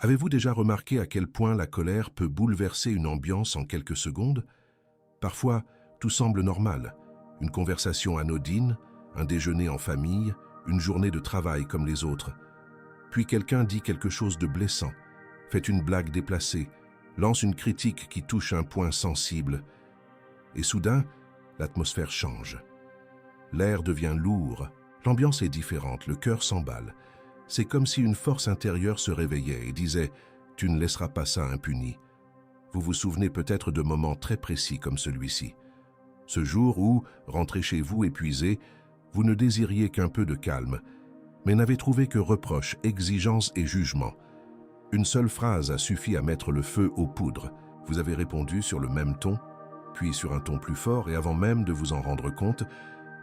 Avez-vous déjà remarqué à quel point la colère peut bouleverser une ambiance en quelques secondes? Parfois, tout semble normal. Une conversation anodine, un déjeuner en famille, une journée de travail comme les autres. Puis quelqu'un dit quelque chose de blessant, fait une blague déplacée, lance une critique qui touche un point sensible. Et soudain, l'atmosphère change. L'air devient lourd, l'ambiance est différente, le cœur s'emballe. C'est comme si une force intérieure se réveillait et disait « Tu ne laisseras pas ça impuni ». Vous vous souvenez peut-être de moments très précis comme celui-ci. Ce jour où, rentré chez vous épuisé, vous ne désiriez qu'un peu de calme, mais n'avez trouvé que reproches, exigences et jugements. Une seule phrase a suffi à mettre le feu aux poudres. Vous avez répondu sur le même ton, puis sur un ton plus fort, et avant même de vous en rendre compte,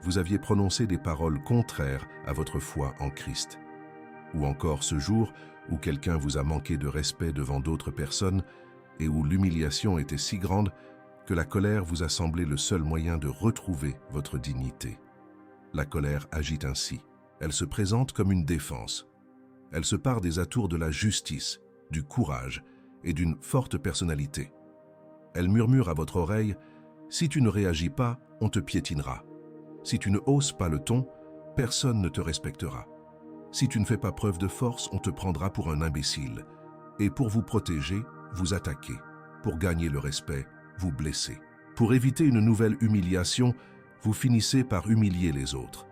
vous aviez prononcé des paroles contraires à votre foi en Christ. Ou encore ce jour où quelqu'un vous a manqué de respect devant d'autres personnes et où l'humiliation était si grande que la colère vous a semblé le seul moyen de retrouver votre dignité. La colère agit ainsi. Elle se présente comme une défense. Elle se pare des atours de la justice, du courage et d'une forte personnalité. Elle murmure à votre oreille « Si tu ne réagis pas, on te piétinera. Si tu ne hausses pas le ton, personne ne te respectera. Si tu ne fais pas preuve de force, on te prendra pour un imbécile. Et pour vous protéger, vous attaquez. Pour gagner le respect, vous blessez. Pour éviter une nouvelle humiliation, vous finissez par humilier les autres.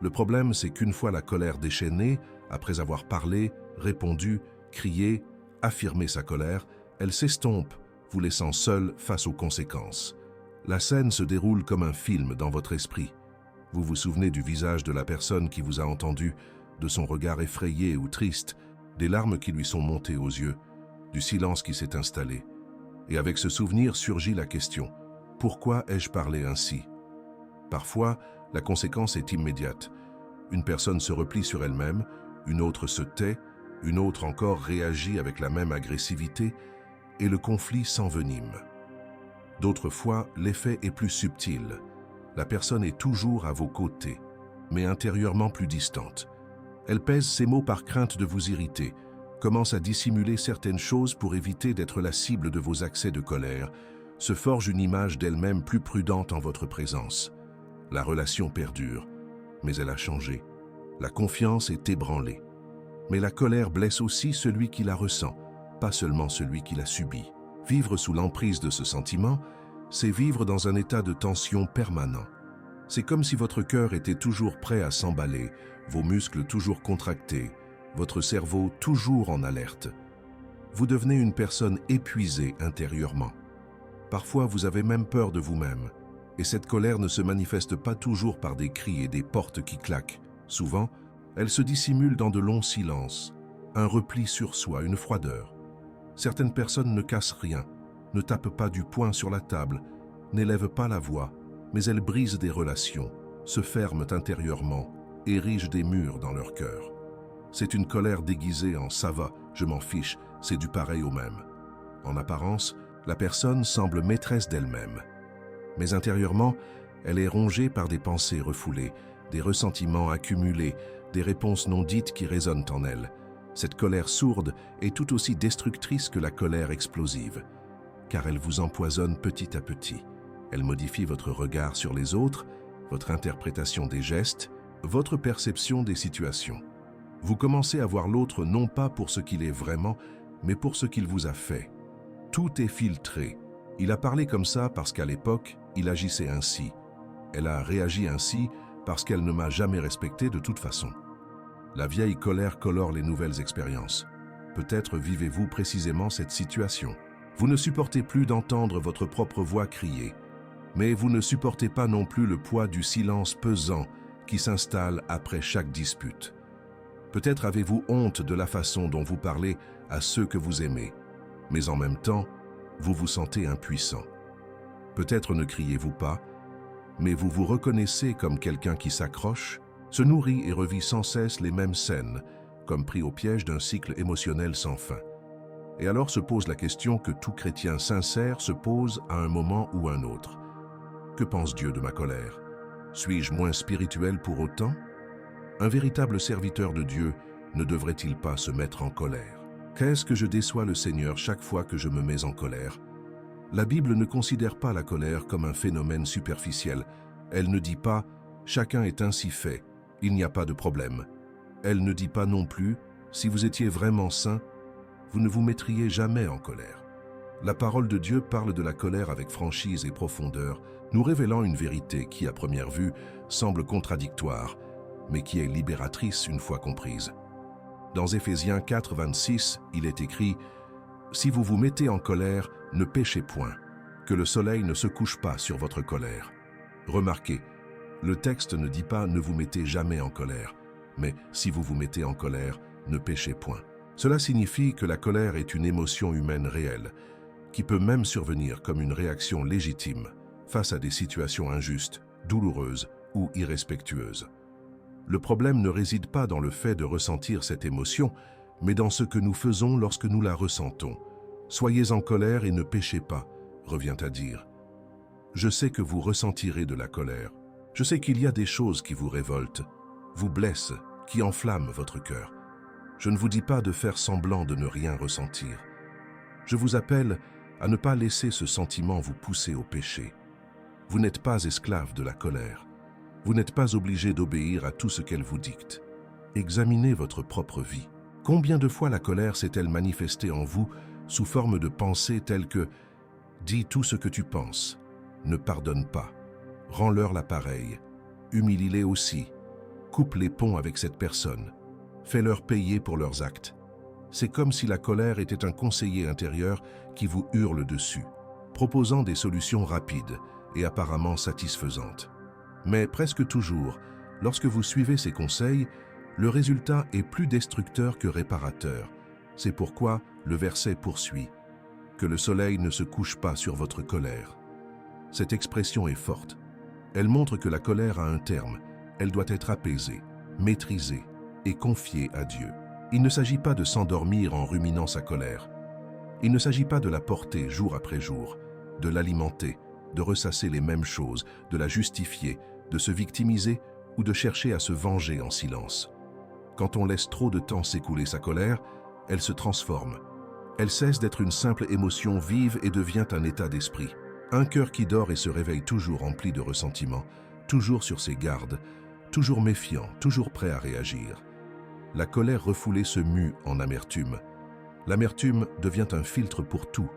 Le problème, c'est qu'une fois la colère déchaînée, après avoir parlé, répondu, crié, affirmé sa colère, elle s'estompe, vous laissant seul face aux conséquences. La scène se déroule comme un film dans votre esprit. Vous vous souvenez du visage de la personne qui vous a entendu, de son regard effrayé ou triste, des larmes qui lui sont montées aux yeux, du silence qui s'est installé. Et avec ce souvenir surgit la question « Pourquoi ai-je parlé ainsi ?» Parfois, la conséquence est immédiate. Une personne se replie sur elle-même, une autre se tait, une autre encore réagit avec la même agressivité, et le conflit s'envenime. D'autres fois, l'effet est plus subtil. La personne est toujours à vos côtés, mais intérieurement plus distante. Elle pèse ses mots par crainte de vous irriter, commence à dissimuler certaines choses pour éviter d'être la cible de vos accès de colère, se forge une image d'elle-même plus prudente en votre présence. La relation perdure, mais elle a changé. La confiance est ébranlée. Mais la colère blesse aussi celui qui la ressent, pas seulement celui qui la subit. Vivre sous l'emprise de ce sentiment, c'est vivre dans un état de tension permanent. C'est comme si votre cœur était toujours prêt à s'emballer, vos muscles toujours contractés, votre cerveau toujours en alerte. Vous devenez une personne épuisée intérieurement. Parfois, vous avez même peur de vous-même. Et cette colère ne se manifeste pas toujours par des cris et des portes qui claquent. Souvent, elle se dissimule dans de longs silences, un repli sur soi, une froideur. Certaines personnes ne cassent rien, ne tapent pas du poing sur la table, n'élèvent pas la voix, mais elles brisent des relations, se ferment intérieurement, érigent des murs dans leur cœur. C'est une colère déguisée en « ça va, je m'en fiche, c'est du pareil au même ». En apparence, la personne semble maîtresse d'elle-même. Mais intérieurement, elle est rongée par des pensées refoulées, des ressentiments accumulés, des réponses non dites qui résonnent en elle. Cette colère sourde est tout aussi destructrice que la colère explosive, car elle vous empoisonne petit à petit. Elle modifie votre regard sur les autres, votre interprétation des gestes, votre perception des situations. Vous commencez à voir l'autre non pas pour ce qu'il est vraiment, mais pour ce qu'il vous a fait. Tout est filtré. Il a parlé comme ça parce qu'à l'époque, il agissait ainsi. Elle a réagi ainsi parce qu'elle ne m'a jamais respecté de toute façon. La vieille colère colore les nouvelles expériences. Peut-être vivez-vous précisément cette situation. Vous ne supportez plus d'entendre votre propre voix crier, mais vous ne supportez pas non plus le poids du silence pesant qui s'installe après chaque dispute. Peut-être avez-vous honte de la façon dont vous parlez à ceux que vous aimez, mais en même temps, vous vous sentez impuissant. Peut-être ne criez-vous pas, mais vous vous reconnaissez comme quelqu'un qui s'accroche, se nourrit et revit sans cesse les mêmes scènes, comme pris au piège d'un cycle émotionnel sans fin. Et alors se pose la question que tout chrétien sincère se pose à un moment ou un autre. Que pense Dieu de ma colère? Suis-je moins spirituel pour autant? Un véritable serviteur de Dieu ne devrait-il pas se mettre en colère? Qu'est-ce que je déçois le Seigneur chaque fois que je me mets en colère? La Bible ne considère pas la colère comme un phénomène superficiel. Elle ne dit pas « chacun est ainsi fait, il n'y a pas de problème ». Elle ne dit pas non plus « si vous étiez vraiment saint, vous ne vous mettriez jamais en colère ». La parole de Dieu parle de la colère avec franchise et profondeur, nous révélant une vérité qui, à première vue, semble contradictoire, mais qui est libératrice une fois comprise. Dans Éphésiens 4, 26, il est écrit « Si vous vous mettez en colère, ne péchez point, que le soleil ne se couche pas sur votre colère. » Remarquez, le texte ne dit pas « ne vous mettez jamais en colère », mais « si vous vous mettez en colère, ne péchez point ». Cela signifie que la colère est une émotion humaine réelle, qui peut même survenir comme une réaction légitime face à des situations injustes, douloureuses ou irrespectueuses. Le problème ne réside pas dans le fait de ressentir cette émotion, mais dans ce que nous faisons lorsque nous la ressentons. « Soyez en colère et ne péchez pas », revient à dire. Je sais que vous ressentirez de la colère. Je sais qu'il y a des choses qui vous révoltent, vous blessent, qui enflamment votre cœur. Je ne vous dis pas de faire semblant de ne rien ressentir. Je vous appelle à ne pas laisser ce sentiment vous pousser au péché. Vous n'êtes pas esclave de la colère. Vous n'êtes pas obligé d'obéir à tout ce qu'elle vous dicte. Examinez votre propre vie. Combien de fois la colère s'est-elle manifestée en vous sous forme de pensées telles que « dis tout ce que tu penses, ne pardonne pas, rends-leur la pareille, humilie-les aussi, coupe les ponts avec cette personne, fais-leur payer pour leurs actes. » C'est comme si la colère était un conseiller intérieur qui vous hurle dessus, proposant des solutions rapides et apparemment satisfaisantes. Mais presque toujours, lorsque vous suivez ces conseils, le résultat est plus destructeur que réparateur. C'est pourquoi le verset poursuit « Que le soleil ne se couche pas sur votre colère ». Cette expression est forte. Elle montre que la colère a un terme. Elle doit être apaisée, maîtrisée et confiée à Dieu. Il ne s'agit pas de s'endormir en ruminant sa colère. Il ne s'agit pas de la porter jour après jour, de l'alimenter, de ressasser les mêmes choses, de la justifier, de se victimiser ou de chercher à se venger en silence. Quand on laisse trop de temps s'écouler sa colère, elle se transforme. Elle cesse d'être une simple émotion vive et devient un état d'esprit. Un cœur qui dort et se réveille toujours rempli de ressentiment, toujours sur ses gardes, toujours méfiant, toujours prêt à réagir. La colère refoulée se mue en amertume. L'amertume devient un filtre pour tout.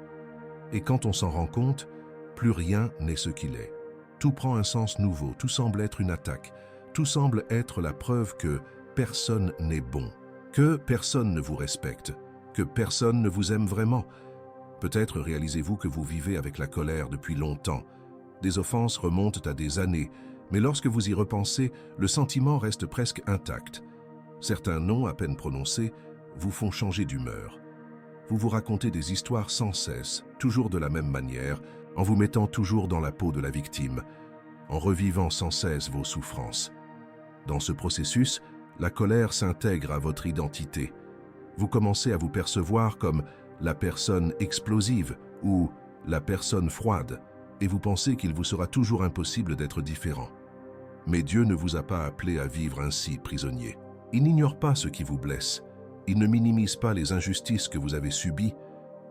Et quand on s'en rend compte, plus rien n'est ce qu'il est. Tout prend un sens nouveau, tout semble être une attaque, tout semble être la preuve que personne n'est bon, que personne ne vous respecte, que personne ne vous aime vraiment. Peut-être réalisez-vous que vous vivez avec la colère depuis longtemps. Des offenses remontent à des années, mais lorsque vous y repensez, le sentiment reste presque intact. Certains noms à peine prononcés vous font changer d'humeur. Vous vous racontez des histoires sans cesse, toujours de la même manière, en vous mettant toujours dans la peau de la victime, en revivant sans cesse vos souffrances. Dans ce processus, la colère s'intègre à votre identité. Vous commencez à vous percevoir comme la personne explosive ou la personne froide, et vous pensez qu'il vous sera toujours impossible d'être différent. Mais Dieu ne vous a pas appelé à vivre ainsi, prisonnier. Il n'ignore pas ce qui vous blesse. Il ne minimise pas les injustices que vous avez subies.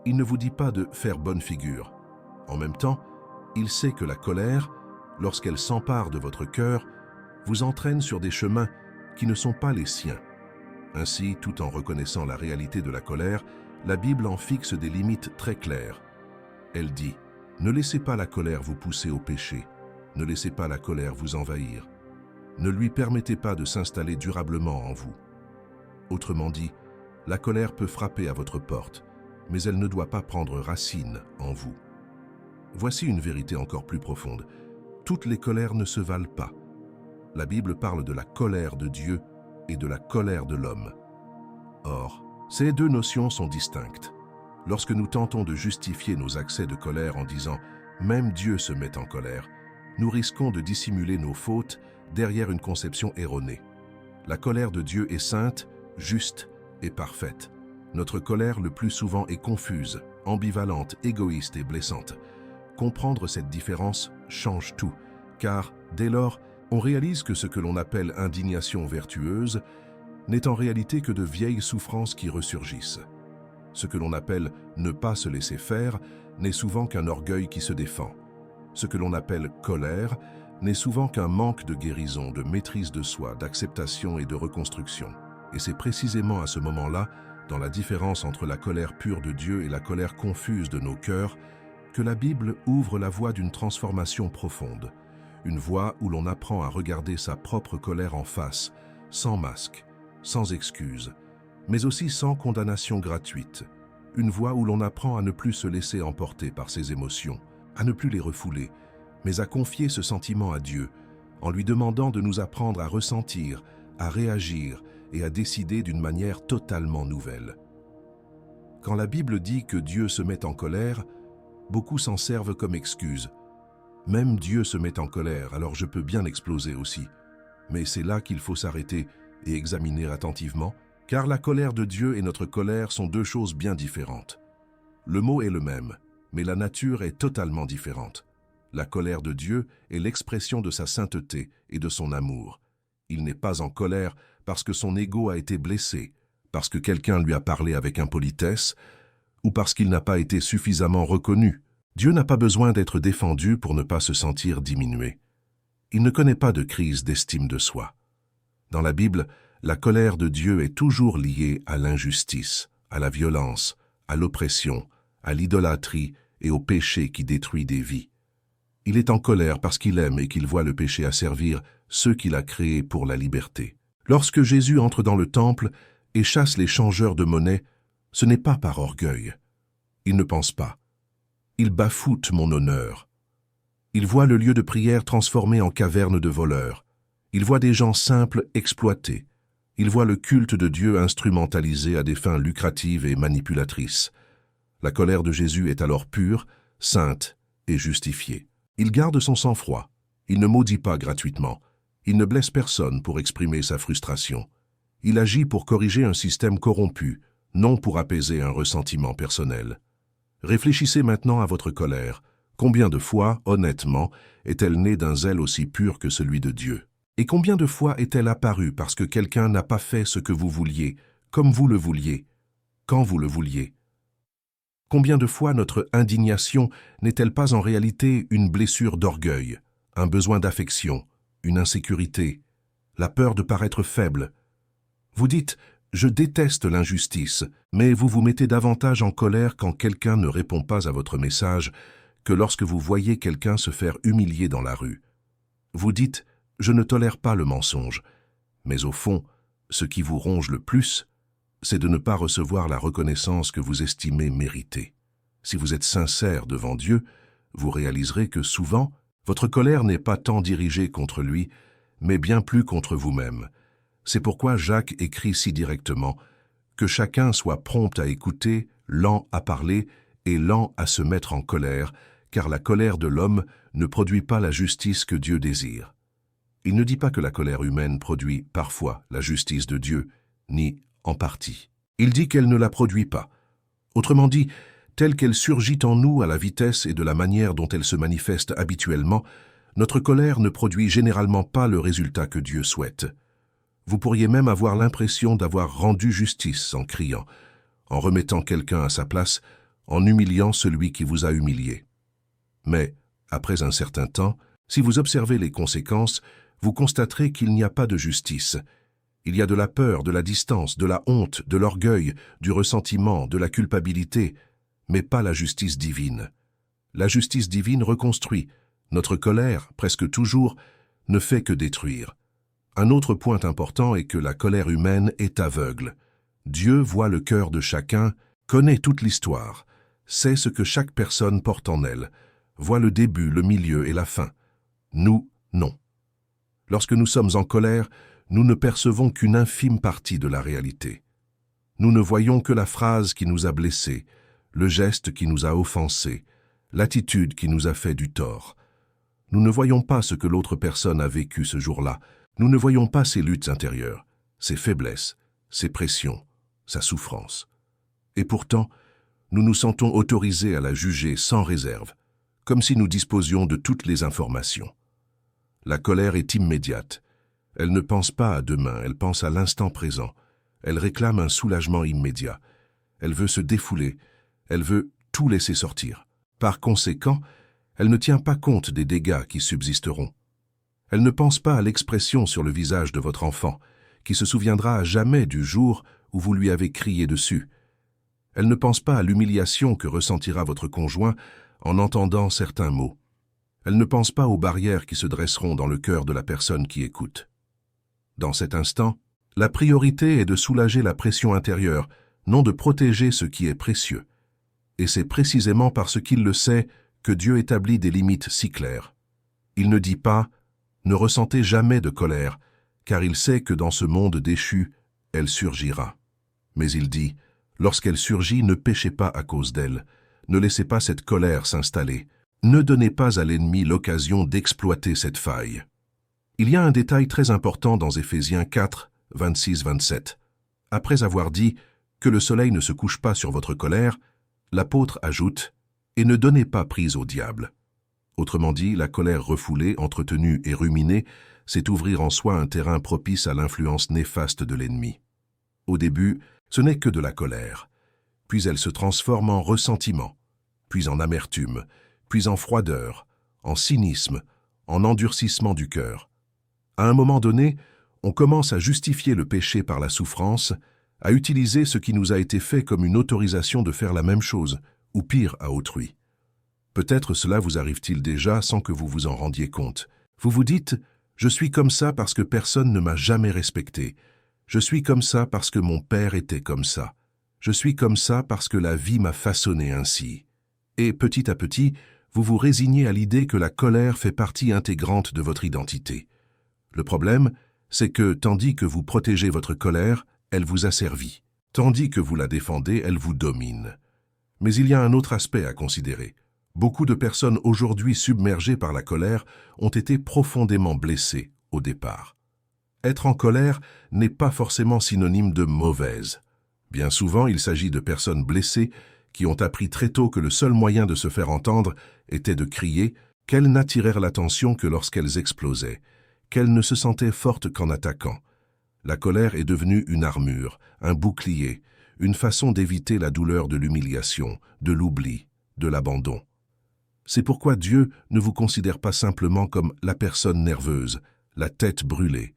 Il ne vous dit pas de faire bonne figure. En même temps, il sait que la colère, lorsqu'elle s'empare de votre cœur, vous entraîne sur des chemins qui ne sont pas les siens. Ainsi, tout en reconnaissant la réalité de la colère, la Bible en fixe des limites très claires. Elle dit « Ne laissez pas la colère vous pousser au péché, ne laissez pas la colère vous envahir, ne lui permettez pas de s'installer durablement en vous. » Autrement dit, la colère peut frapper à votre porte, mais elle ne doit pas prendre racine en vous. Voici une vérité encore plus profonde. Toutes les colères ne se valent pas. La Bible parle de la colère de Dieu et de la colère de l'homme. Or, ces deux notions sont distinctes. Lorsque nous tentons de justifier nos accès de colère en disant « même Dieu se met en colère », nous risquons de dissimuler nos fautes derrière une conception erronée. La colère de Dieu est sainte, juste et parfaite. Notre colère le plus souvent est confuse, ambivalente, égoïste et blessante. Comprendre cette différence change tout, car, dès lors, on réalise que ce que l'on appelle indignation vertueuse n'est en réalité que de vieilles souffrances qui ressurgissent. Ce que l'on appelle ne pas se laisser faire n'est souvent qu'un orgueil qui se défend. Ce que l'on appelle colère n'est souvent qu'un manque de guérison, de maîtrise de soi, d'acceptation et de reconstruction. Et c'est précisément à ce moment-là, dans la différence entre la colère pure de Dieu et la colère confuse de nos cœurs, que la Bible ouvre la voie d'une transformation profonde. Une voie où l'on apprend à regarder sa propre colère en face, sans masque, sans excuse, mais aussi sans condamnation gratuite. Une voie où l'on apprend à ne plus se laisser emporter par ses émotions, à ne plus les refouler, mais à confier ce sentiment à Dieu, en lui demandant de nous apprendre à ressentir, à réagir et à décider d'une manière totalement nouvelle. Quand la Bible dit que Dieu se met en colère, beaucoup s'en servent comme excuse. Même Dieu se met en colère, alors je peux bien exploser aussi. Mais c'est là qu'il faut s'arrêter et examiner attentivement, car la colère de Dieu et notre colère sont deux choses bien différentes. Le mot est le même, mais la nature est totalement différente. La colère de Dieu est l'expression de sa sainteté et de son amour. Il n'est pas en colère parce que son ego a été blessé, parce que quelqu'un lui a parlé avec impolitesse, ou parce qu'il n'a pas été suffisamment reconnu. Dieu n'a pas besoin d'être défendu pour ne pas se sentir diminué. Il ne connaît pas de crise d'estime de soi. Dans la Bible, la colère de Dieu est toujours liée à l'injustice, à la violence, à l'oppression, à l'idolâtrie et au péché qui détruit des vies. Il est en colère parce qu'il aime et qu'il voit le péché asservir ceux qu'il a créés pour la liberté. Lorsque Jésus entre dans le temple et chasse les changeurs de monnaie, ce n'est pas par orgueil. Il ne pense pas. Il bafoute mon honneur. Il voit le lieu de prière transformé en caverne de voleurs. Il voit des gens simples exploités. Il voit le culte de Dieu instrumentalisé à des fins lucratives et manipulatrices. La colère de Jésus est alors pure, sainte et justifiée. Il garde son sang-froid. Il ne maudit pas gratuitement. Il ne blesse personne pour exprimer sa frustration. Il agit pour corriger un système corrompu, non pour apaiser un ressentiment personnel. Réfléchissez maintenant à votre colère. Combien de fois, honnêtement, est-elle née d'un zèle aussi pur que celui de Dieu? Et combien de fois est-elle apparue parce que quelqu'un n'a pas fait ce que vous vouliez, comme vous le vouliez, quand vous le vouliez? Combien de fois notre indignation n'est-elle pas en réalité une blessure d'orgueil, un besoin d'affection, une insécurité, la peur de paraître faible? Vous dites « je déteste l'injustice », mais vous vous mettez davantage en colère quand quelqu'un ne répond pas à votre message que lorsque vous voyez quelqu'un se faire humilier dans la rue. Vous dites « je ne tolère pas le mensonge », mais au fond, ce qui vous ronge le plus, c'est de ne pas recevoir la reconnaissance que vous estimez méritée. Si vous êtes sincère devant Dieu, vous réaliserez que souvent, votre colère n'est pas tant dirigée contre lui, mais bien plus contre vous-même. C'est pourquoi Jacques écrit si directement que chacun soit prompt à écouter, lent à parler et lent à se mettre en colère, car la colère de l'homme ne produit pas la justice que Dieu désire. Il ne dit pas que la colère humaine produit parfois la justice de Dieu, ni en partie. Il dit qu'elle ne la produit pas. Autrement dit, telle qu'elle surgit en nous à la vitesse et de la manière dont elle se manifeste habituellement, notre colère ne produit généralement pas le résultat que Dieu souhaite. Vous pourriez même avoir l'impression d'avoir rendu justice en criant, en remettant quelqu'un à sa place, en humiliant celui qui vous a humilié. Mais, après un certain temps, si vous observez les conséquences, vous constaterez qu'il n'y a pas de justice. Il y a de la peur, de la distance, de la honte, de l'orgueil, du ressentiment, de la culpabilité, mais pas la justice divine. La justice divine reconstruit. Notre colère, presque toujours, ne fait que détruire. Un autre point important est que la colère humaine est aveugle. Dieu voit le cœur de chacun, connaît toute l'histoire, sait ce que chaque personne porte en elle, voit le début, le milieu et la fin. Nous, non. Lorsque nous sommes en colère, nous ne percevons qu'une infime partie de la réalité. Nous ne voyons que la phrase qui nous a blessés, le geste qui nous a offensés, l'attitude qui nous a fait du tort. Nous ne voyons pas ce que l'autre personne a vécu ce jour-là. Nous ne voyons pas ses luttes intérieures, ses faiblesses, ses pressions, sa souffrance. Et pourtant, nous nous sentons autorisés à la juger sans réserve, comme si nous disposions de toutes les informations. La colère est immédiate. Elle ne pense pas à demain, elle pense à l'instant présent. Elle réclame un soulagement immédiat. elle veut se défouler, elle veut tout laisser sortir. Par conséquent, elle ne tient pas compte des dégâts qui subsisteront. Elle ne pense pas à l'expression sur le visage de votre enfant, qui se souviendra à jamais du jour où vous lui avez crié dessus. Elle ne pense pas à l'humiliation que ressentira votre conjoint en entendant certains mots. Elle ne pense pas aux barrières qui se dresseront dans le cœur de la personne qui écoute. Dans cet instant, la priorité est de soulager la pression intérieure, non de protéger ce qui est précieux. Et c'est précisément parce qu'il le sait que Dieu établit des limites si claires. Il ne dit pas « Ne ressentez jamais de colère », car il sait que dans ce monde déchu, elle surgira. Mais il dit « Lorsqu'elle surgit, ne péchez pas à cause d'elle, ne laissez pas cette colère s'installer, ne donnez pas à l'ennemi l'occasion d'exploiter cette faille. » Il y a un détail très important dans Éphésiens 4, 26-27. Après avoir dit « Que le soleil ne se couche pas sur votre colère », l'apôtre ajoute « Et ne donnez pas prise au diable ». Autrement dit, la colère refoulée, entretenue et ruminée, c'est ouvrir en soi un terrain propice à l'influence néfaste de l'ennemi. Au début, ce n'est que de la colère. Puis elle se transforme en ressentiment, puis en amertume, puis en froideur, en cynisme, en endurcissement du cœur. À un moment donné, on commence à justifier le péché par la souffrance, à utiliser ce qui nous a été fait comme une autorisation de faire la même chose, ou pire à autrui. Peut-être cela vous arrive-t-il déjà sans que vous vous en rendiez compte. Vous vous dites « Je suis comme ça parce que personne ne m'a jamais respecté. Je suis comme ça parce que mon père était comme ça. Je suis comme ça parce que la vie m'a façonné ainsi. » Et petit à petit, vous vous résignez à l'idée que la colère fait partie intégrante de votre identité. Le problème, c'est que tandis que vous protégez votre colère, elle vous asservit. Tandis que vous la défendez, elle vous domine. Mais il y a un autre aspect à considérer. Beaucoup de personnes aujourd'hui submergées par la colère ont été profondément blessées au départ. Être en colère n'est pas forcément synonyme de mauvaise. Bien souvent, il s'agit de personnes blessées qui ont appris très tôt que le seul moyen de se faire entendre était de crier, qu'elles n'attirèrent l'attention que lorsqu'elles explosaient, qu'elles ne se sentaient fortes qu'en attaquant. La colère est devenue une armure, un bouclier, une façon d'éviter la douleur de l'humiliation, de l'oubli, de l'abandon. C'est pourquoi Dieu ne vous considère pas simplement comme la personne nerveuse, la tête brûlée.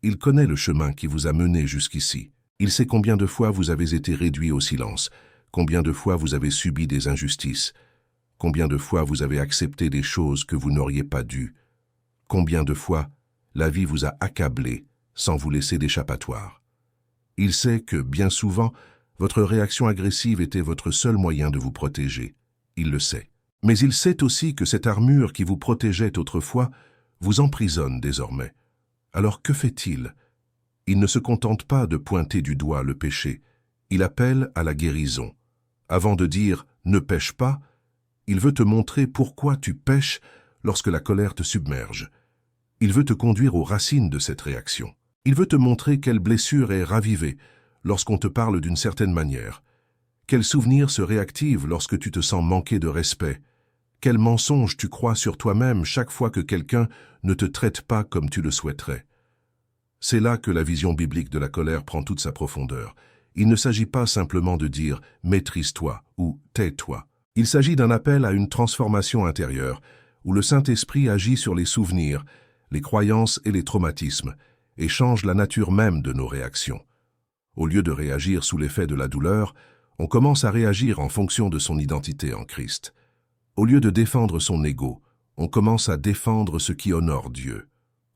Il connaît le chemin qui vous a mené jusqu'ici. Il sait combien de fois vous avez été réduit au silence, combien de fois vous avez subi des injustices, combien de fois vous avez accepté des choses que vous n'auriez pas dû, combien de fois la vie vous a accablé sans vous laisser d'échappatoire. Il sait que, bien souvent, votre réaction agressive était votre seul moyen de vous protéger. Il le sait. Mais il sait aussi que cette armure qui vous protégeait autrefois vous emprisonne désormais. Alors que fait-il? Il ne se contente pas de pointer du doigt le péché, il appelle à la guérison. Avant de dire « ne pêche pas », il veut te montrer pourquoi tu pêches lorsque la colère te submerge. Il veut te conduire aux racines de cette réaction. Il veut te montrer quelle blessure est ravivée lorsqu'on te parle d'une certaine manière, quel souvenir se réactive lorsque tu te sens manquer de respect, quel mensonge tu crois sur toi-même chaque fois que quelqu'un ne te traite pas comme tu le souhaiterais. C'est là que la vision biblique de la colère prend toute sa profondeur. Il ne s'agit pas simplement de dire « maîtrise-toi » ou « tais-toi ». Il s'agit d'un appel à une transformation intérieure, où le Saint-Esprit agit sur les souvenirs, les croyances et les traumatismes, et change la nature même de nos réactions. Au lieu de réagir sous l'effet de la douleur, on commence à réagir en fonction de son identité en Christ. Au lieu de défendre son ego, on commence à défendre ce qui honore Dieu.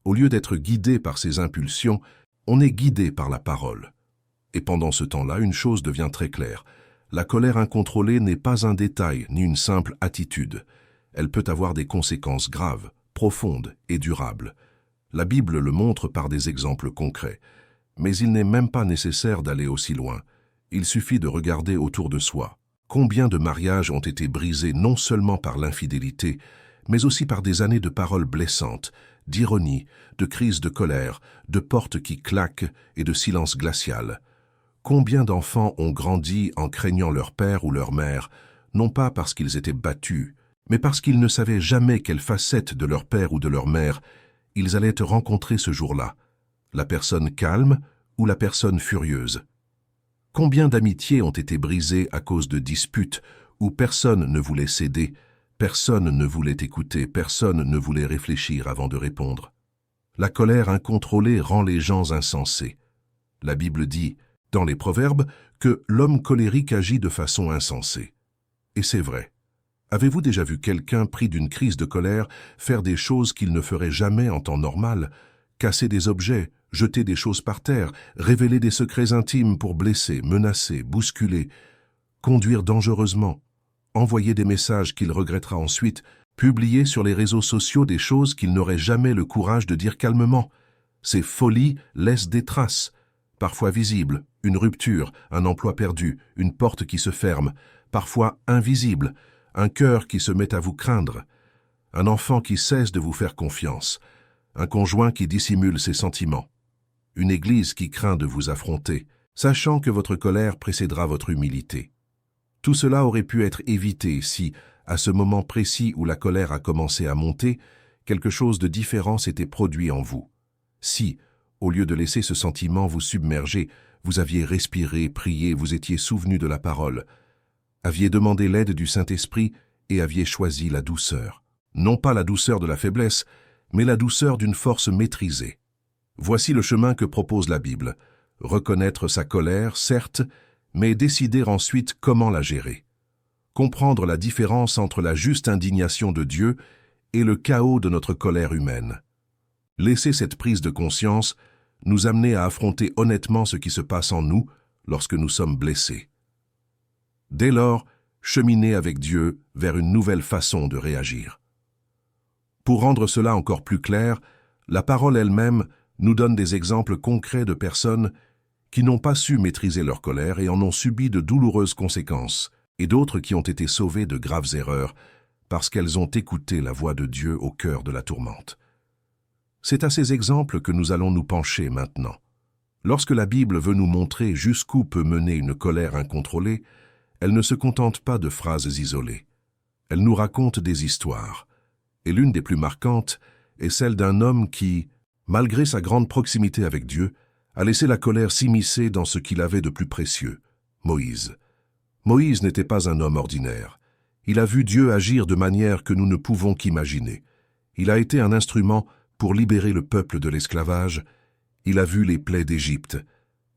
Au lieu d'être guidé par ses impulsions, on est guidé par la parole. Et pendant ce temps-là, une chose devient très claire. La colère incontrôlée n'est pas un détail ni une simple attitude. Elle peut avoir des conséquences graves, profondes et durables. La Bible le montre par des exemples concrets. Mais il n'est même pas nécessaire d'aller aussi loin. Il suffit de regarder autour de soi. Combien de mariages ont été brisés non seulement par l'infidélité, mais aussi par des années de paroles blessantes, d'ironie, de crises de colère, de portes qui claquent et de silence glacial. Combien d'enfants ont grandi en craignant leur père ou leur mère, non pas parce qu'ils étaient battus, mais parce qu'ils ne savaient jamais quelle facette de leur père ou de leur mère ils allaient rencontrer ce jour-là, la personne calme ou la personne furieuse. Combien d'amitiés ont été brisées à cause de disputes où personne ne voulait céder, personne ne voulait écouter, personne ne voulait réfléchir avant de répondre. La colère incontrôlée rend les gens insensés. La Bible dit, dans les Proverbes, que l'homme colérique agit de façon insensée. Et c'est vrai. Avez-vous déjà vu quelqu'un pris d'une crise de colère faire des choses qu'il ne ferait jamais en temps normal, casser des objets, jeter des choses par terre, révéler des secrets intimes pour blesser, menacer, bousculer, conduire dangereusement, envoyer des messages qu'il regrettera ensuite, publier sur les réseaux sociaux des choses qu'il n'aurait jamais le courage de dire calmement. Ces folies laissent des traces, parfois visibles, une rupture, un emploi perdu, une porte qui se ferme, parfois invisible, un cœur qui se met à vous craindre, un enfant qui cesse de vous faire confiance, un conjoint qui dissimule ses sentiments, une église qui craint de vous affronter, sachant que votre colère précédera votre humilité. Tout cela aurait pu être évité si, à ce moment précis où la colère a commencé à monter, quelque chose de différent s'était produit en vous. Si, au lieu de laisser ce sentiment vous submerger, vous aviez respiré, prié, vous étiez souvenu de la parole, aviez demandé l'aide du Saint-Esprit et aviez choisi la douceur. Non pas la douceur de la faiblesse, mais la douceur d'une force maîtrisée. Voici le chemin que propose la Bible. Reconnaître sa colère, certes, mais décider ensuite comment la gérer. Comprendre la différence entre la juste indignation de Dieu et le chaos de notre colère humaine. Laisser cette prise de conscience nous amener à affronter honnêtement ce qui se passe en nous lorsque nous sommes blessés. Dès lors, cheminer avec Dieu vers une nouvelle façon de réagir. Pour rendre cela encore plus clair, la parole elle-même nous donne des exemples concrets de personnes qui n'ont pas su maîtriser leur colère et en ont subi de douloureuses conséquences, et d'autres qui ont été sauvées de graves erreurs parce qu'elles ont écouté la voix de Dieu au cœur de la tourmente. C'est à ces exemples que nous allons nous pencher maintenant. Lorsque la Bible veut nous montrer jusqu'où peut mener une colère incontrôlée, elle ne se contente pas de phrases isolées. Elle nous raconte des histoires. Et l'une des plus marquantes est celle d'un homme qui, malgré sa grande proximité avec Dieu, a laissé la colère s'immiscer dans ce qu'il avait de plus précieux, Moïse. Moïse n'était pas un homme ordinaire. Il a vu Dieu agir de manière que nous ne pouvons qu'imaginer. Il a été un instrument pour libérer le peuple de l'esclavage. Il a vu les plaies d'Égypte,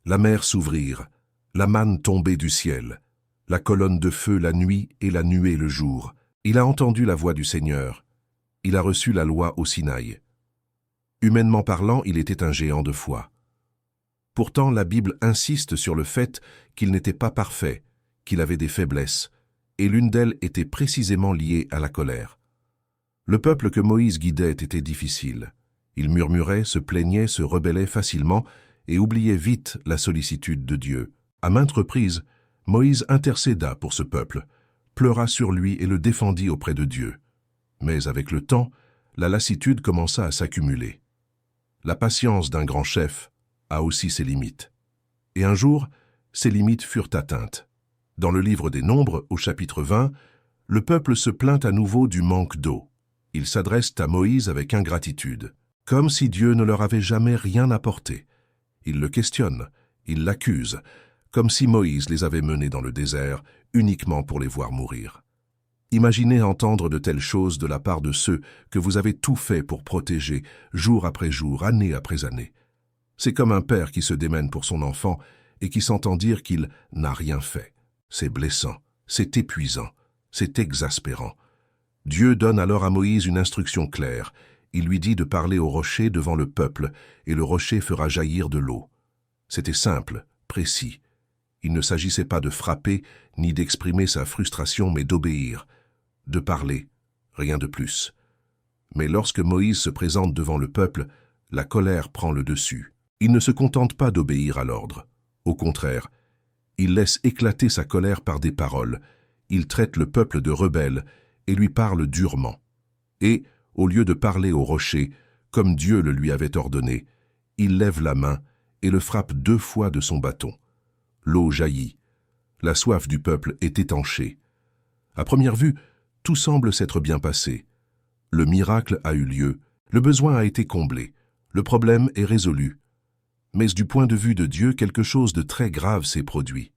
la mer s'ouvrir, la manne tomber du ciel, la colonne de feu la nuit et la nuée le jour. Il a entendu la voix du Seigneur. Il a reçu la loi au Sinaï. Humainement parlant, il était un géant de foi. Pourtant, la Bible insiste sur le fait qu'il n'était pas parfait, qu'il avait des faiblesses, et l'une d'elles était précisément liée à la colère. Le peuple que Moïse guidait était difficile. Il murmurait, se plaignait, se rebellait facilement et oubliait vite la sollicitude de Dieu. À maintes reprises, Moïse intercéda pour ce peuple, pleura sur lui et le défendit auprès de Dieu. Mais avec le temps, la lassitude commença à s'accumuler. La patience d'un grand chef a aussi ses limites. Et un jour, ces limites furent atteintes. Dans le livre des Nombres, au chapitre 20, le peuple se plaint à nouveau du manque d'eau. Ils s'adressent à Moïse avec ingratitude, comme si Dieu ne leur avait jamais rien apporté. Ils le questionnent, ils l'accusent, comme si Moïse les avait menés dans le désert uniquement pour les voir mourir. Imaginez entendre de telles choses de la part de ceux que vous avez tout fait pour protéger, jour après jour, année après année. C'est comme un père qui se démène pour son enfant et qui s'entend dire qu'il n'a rien fait. C'est blessant, c'est épuisant, c'est exaspérant. Dieu donne alors à Moïse une instruction claire. Il lui dit de parler au rocher devant le peuple, et le rocher fera jaillir de l'eau. C'était simple, précis. Il ne s'agissait pas de frapper, ni d'exprimer sa frustration, mais d'obéir, de parler, rien de plus. Mais lorsque Moïse se présente devant le peuple, la colère prend le dessus. Il ne se contente pas d'obéir à l'ordre. Au contraire, il laisse éclater sa colère par des paroles. Il traite le peuple de rebelle et lui parle durement. Et, au lieu de parler au rocher, comme Dieu le lui avait ordonné, il lève la main et le frappe 2 fois de son bâton. L'eau jaillit. La soif du peuple est étanchée. À première vue, tout semble s'être bien passé. Le miracle a eu lieu, le besoin a été comblé, le problème est résolu. Mais du point de vue de Dieu, quelque chose de très grave s'est produit.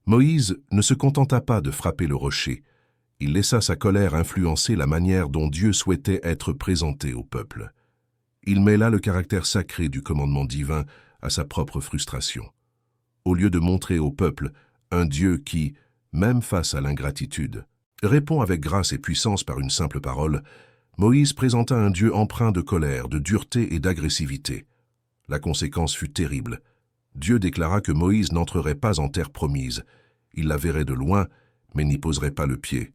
Moïse ne se contenta pas de frapper le rocher. Il laissa sa colère influencer la manière dont Dieu souhaitait être présenté au peuple. Il mêla le caractère sacré du commandement divin à sa propre frustration. Au lieu de montrer au peuple un Dieu qui, même face à l'ingratitude, répond avec grâce et puissance par une simple parole, Moïse présenta un Dieu empreint de colère, de dureté et d'agressivité. La conséquence fut terrible. Dieu déclara que Moïse n'entrerait pas en terre promise. Il la verrait de loin, mais n'y poserait pas le pied.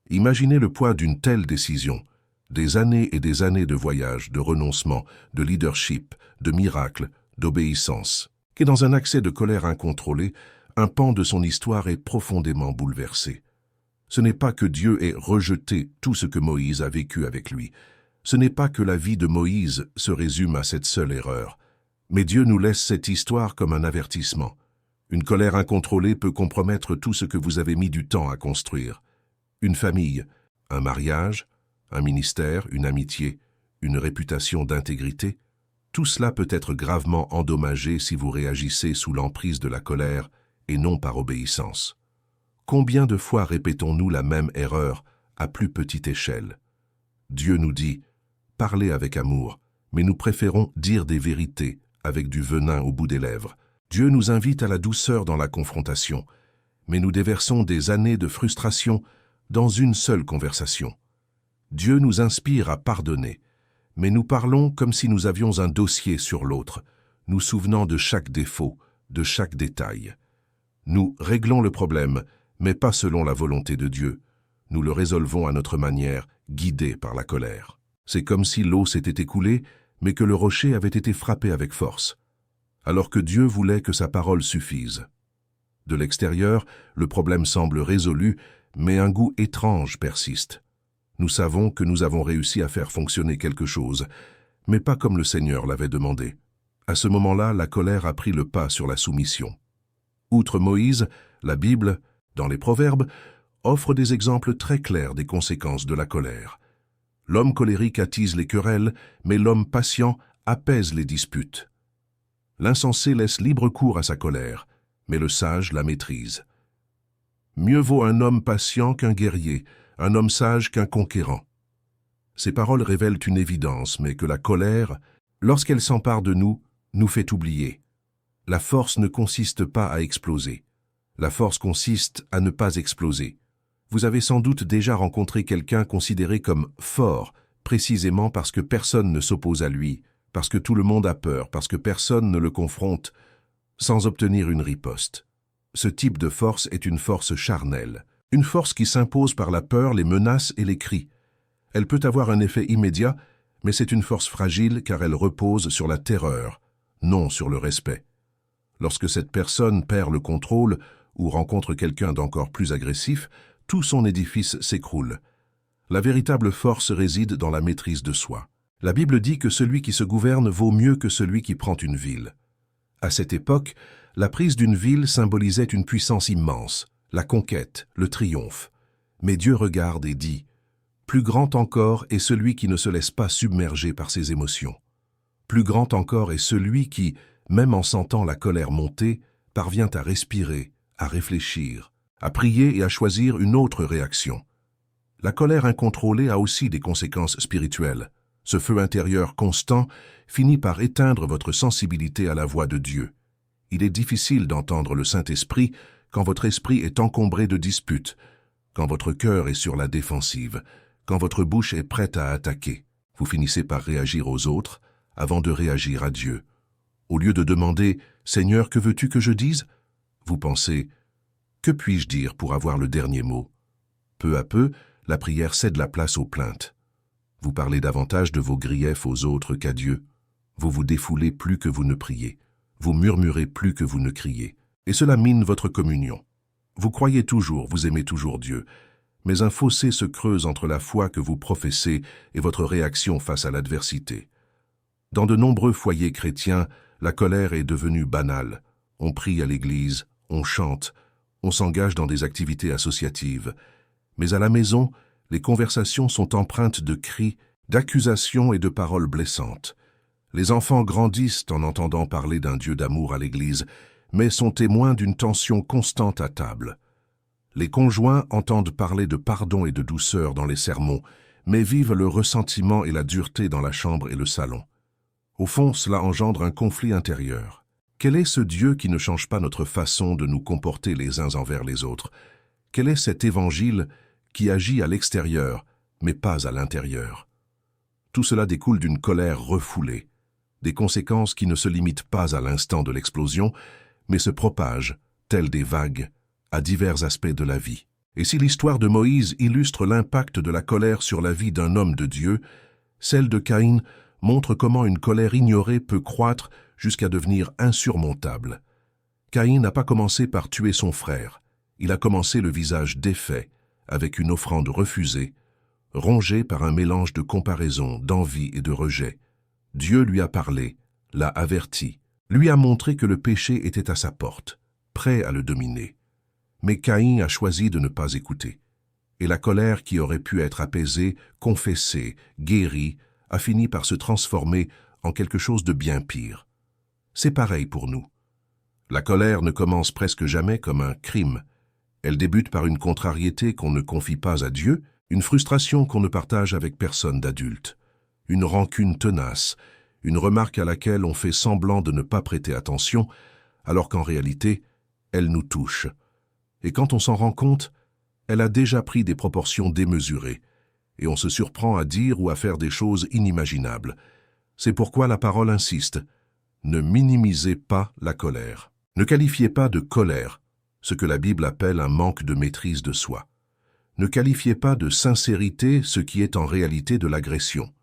Imaginez le poids d'une telle décision. Des années et des années de voyage, de renoncement, de leadership, de miracles, d'obéissance. Et dans un accès de colère incontrôlée, un pan de son histoire est profondément bouleversé. Ce n'est pas que Dieu ait rejeté tout ce que Moïse a vécu avec lui. Ce n'est pas que la vie de Moïse se résume à cette seule erreur. Mais Dieu nous laisse cette histoire comme un avertissement. Une colère incontrôlée peut compromettre tout ce que vous avez mis du temps à construire. Une famille, un mariage, un ministère, une amitié, une réputation d'intégrité. Tout cela peut être gravement endommagé si vous réagissez sous l'emprise de la colère et non par obéissance. Combien de fois répétons-nous la même erreur à plus petite échelle? Dieu nous dit « Parlez avec amour », mais nous préférons dire des vérités avec du venin au bout des lèvres. Dieu nous invite à la douceur dans la confrontation, mais nous déversons des années de frustration dans une seule conversation. Dieu nous inspire à pardonner, mais nous parlons comme si nous avions un dossier sur l'autre, nous souvenant de chaque défaut, de chaque détail. Nous réglons le problème, mais pas selon la volonté de Dieu. Nous le résolvons à notre manière, guidés par la colère. C'est comme si l'eau s'était écoulée, mais que le rocher avait été frappé avec force, alors que Dieu voulait que sa parole suffise. De l'extérieur, le problème semble résolu, mais un goût étrange persiste. Nous savons que nous avons réussi à faire fonctionner quelque chose, mais pas comme le Seigneur l'avait demandé. À ce moment-là, la colère a pris le pas sur la soumission. Outre Moïse, la Bible, dans les Proverbes, offre des exemples très clairs des conséquences de la colère. L'homme colérique attise les querelles, mais l'homme patient apaise les disputes. L'insensé laisse libre cours à sa colère, mais le sage la maîtrise. Mieux vaut un homme patient qu'un guerrier, un homme sage qu'un conquérant. Ces paroles révèlent une évidence, mais que la colère, lorsqu'elle s'empare de nous, nous fait oublier. La force ne consiste pas à exploser. La force consiste à ne pas exploser. Vous avez sans doute déjà rencontré quelqu'un considéré comme fort, précisément parce que personne ne s'oppose à lui, parce que tout le monde a peur, parce que personne ne le confronte, sans obtenir une riposte. Ce type de force est une force charnelle, une force qui s'impose par la peur, les menaces et les cris. Elle peut avoir un effet immédiat, mais c'est une force fragile car elle repose sur la terreur, non sur le respect. Lorsque cette personne perd le contrôle ou rencontre quelqu'un d'encore plus agressif, tout son édifice s'écroule. La véritable force réside dans la maîtrise de soi. La Bible dit que celui qui se gouverne vaut mieux que celui qui prend une ville. À cette époque, la prise d'une ville symbolisait une puissance immense, la conquête, le triomphe. Mais Dieu regarde et dit « Plus grand encore est celui qui ne se laisse pas submerger par ses émotions. Plus grand encore est celui qui, même en sentant la colère monter, parvient à respirer, à réfléchir, à prier et à choisir une autre réaction. La colère incontrôlée a aussi des conséquences spirituelles. Ce feu intérieur constant finit par éteindre votre sensibilité à la voix de Dieu. Il est difficile d'entendre le Saint-Esprit quand votre esprit est encombré de disputes, quand votre cœur est sur la défensive, quand votre bouche est prête à attaquer. Vous finissez par réagir aux autres avant de réagir à Dieu. Au lieu de demander « Seigneur, que veux-tu que je dise ?» vous pensez « Que puis-je dire pour avoir le dernier mot ?» Peu à peu, la prière cède la place aux plaintes. Vous parlez davantage de vos griefs aux autres qu'à Dieu. Vous vous défoulez plus que vous ne priez. Vous murmurez plus que vous ne criez. Et cela mine votre communion. Vous croyez toujours, vous aimez toujours Dieu, mais un fossé se creuse entre la foi que vous professez et votre réaction face à l'adversité. Dans de nombreux foyers chrétiens, la colère est devenue banale. On prie à l'église, on chante, on s'engage dans des activités associatives. Mais à la maison, les conversations sont empreintes de cris, d'accusations et de paroles blessantes. Les enfants grandissent en entendant parler d'un Dieu d'amour à l'Église, mais sont témoins d'une tension constante à table. Les conjoints entendent parler de pardon et de douceur dans les sermons, mais vivent le ressentiment et la dureté dans la chambre et le salon. Au fond, cela engendre un conflit intérieur. Quel est ce Dieu qui ne change pas notre façon de nous comporter les uns envers les autres? Quel est cet évangile qui agit à l'extérieur, mais pas à l'intérieur? Tout cela découle d'une colère refoulée, des conséquences qui ne se limitent pas à l'instant de l'explosion, mais se propagent, telles des vagues, à divers aspects de la vie. Et si l'histoire de Moïse illustre l'impact de la colère sur la vie d'un homme de Dieu, celle de Caïn montre comment une colère ignorée peut croître jusqu'à devenir insurmontable. Caïn n'a pas commencé par tuer son frère, il a commencé le visage défait, avec une offrande refusée, rongé par un mélange de comparaison, d'envie et de rejet. Dieu lui a parlé, l'a averti, lui a montré que le péché était à sa porte, prêt à le dominer. Mais Caïn a choisi de ne pas écouter. Et la colère qui aurait pu être apaisée, confessée, guérie, a fini par se transformer en quelque chose de bien pire. C'est pareil pour nous. La colère ne commence presque jamais comme un crime. Elle débute par une contrariété qu'on ne confie pas à Dieu, une frustration qu'on ne partage avec personne d'adulte, une rancune tenace, une remarque à laquelle on fait semblant de ne pas prêter attention, alors qu'en réalité, elle nous touche. Et quand on s'en rend compte, elle a déjà pris des proportions démesurées, et on se surprend à dire ou à faire des choses inimaginables. C'est pourquoi la parole insiste. Ne minimisez pas la colère. Ne qualifiez pas de colère ce que la Bible appelle un manque de maîtrise de soi. Ne qualifiez pas de sincérité ce qui est en réalité de l'agression.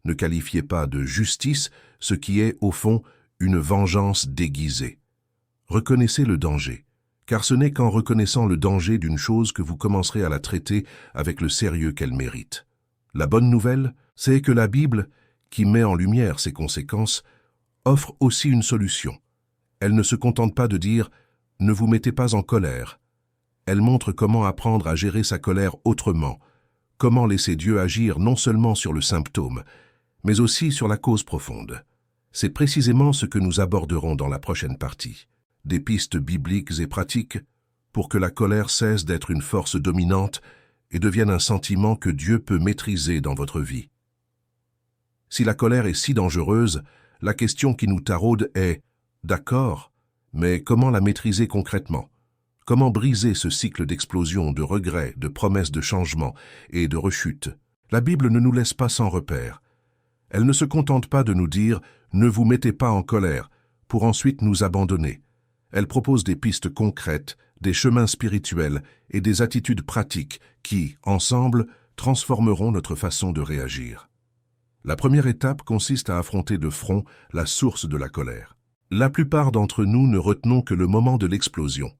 Ne qualifiez pas de justice ce qui est, au fond, une vengeance déguisée. Reconnaissez le danger, car ce n'est qu'en reconnaissant le danger d'une chose que vous commencerez à la traiter avec le sérieux qu'elle mérite. La bonne nouvelle, c'est que la Bible, qui met en lumière ces conséquences, offre aussi une solution. Elle ne se contente pas de dire « ne vous mettez pas en colère ». Elle montre comment apprendre à gérer sa colère autrement, comment laisser Dieu agir non seulement sur le symptôme, mais aussi sur la cause profonde. C'est précisément ce que nous aborderons dans la prochaine partie. Des pistes bibliques et pratiques pour que la colère cesse d'être une force dominante et devienne un sentiment que Dieu peut maîtriser dans votre vie. Si la colère est si dangereuse, la question qui nous taraude est « d'accord, mais comment la maîtriser concrètement ?» Comment briser ce cycle d'explosion, de regrets, de promesses de changement et de rechute? La Bible ne nous laisse pas sans repère. Elle ne se contente pas de nous dire « ne vous mettez pas en colère » pour ensuite nous abandonner. Elle propose des pistes concrètes, des chemins spirituels et des attitudes pratiques qui, ensemble, transformeront notre façon de réagir. La première étape consiste à affronter de front la source de la colère. La plupart d'entre nous ne retenons que le moment de l'explosion.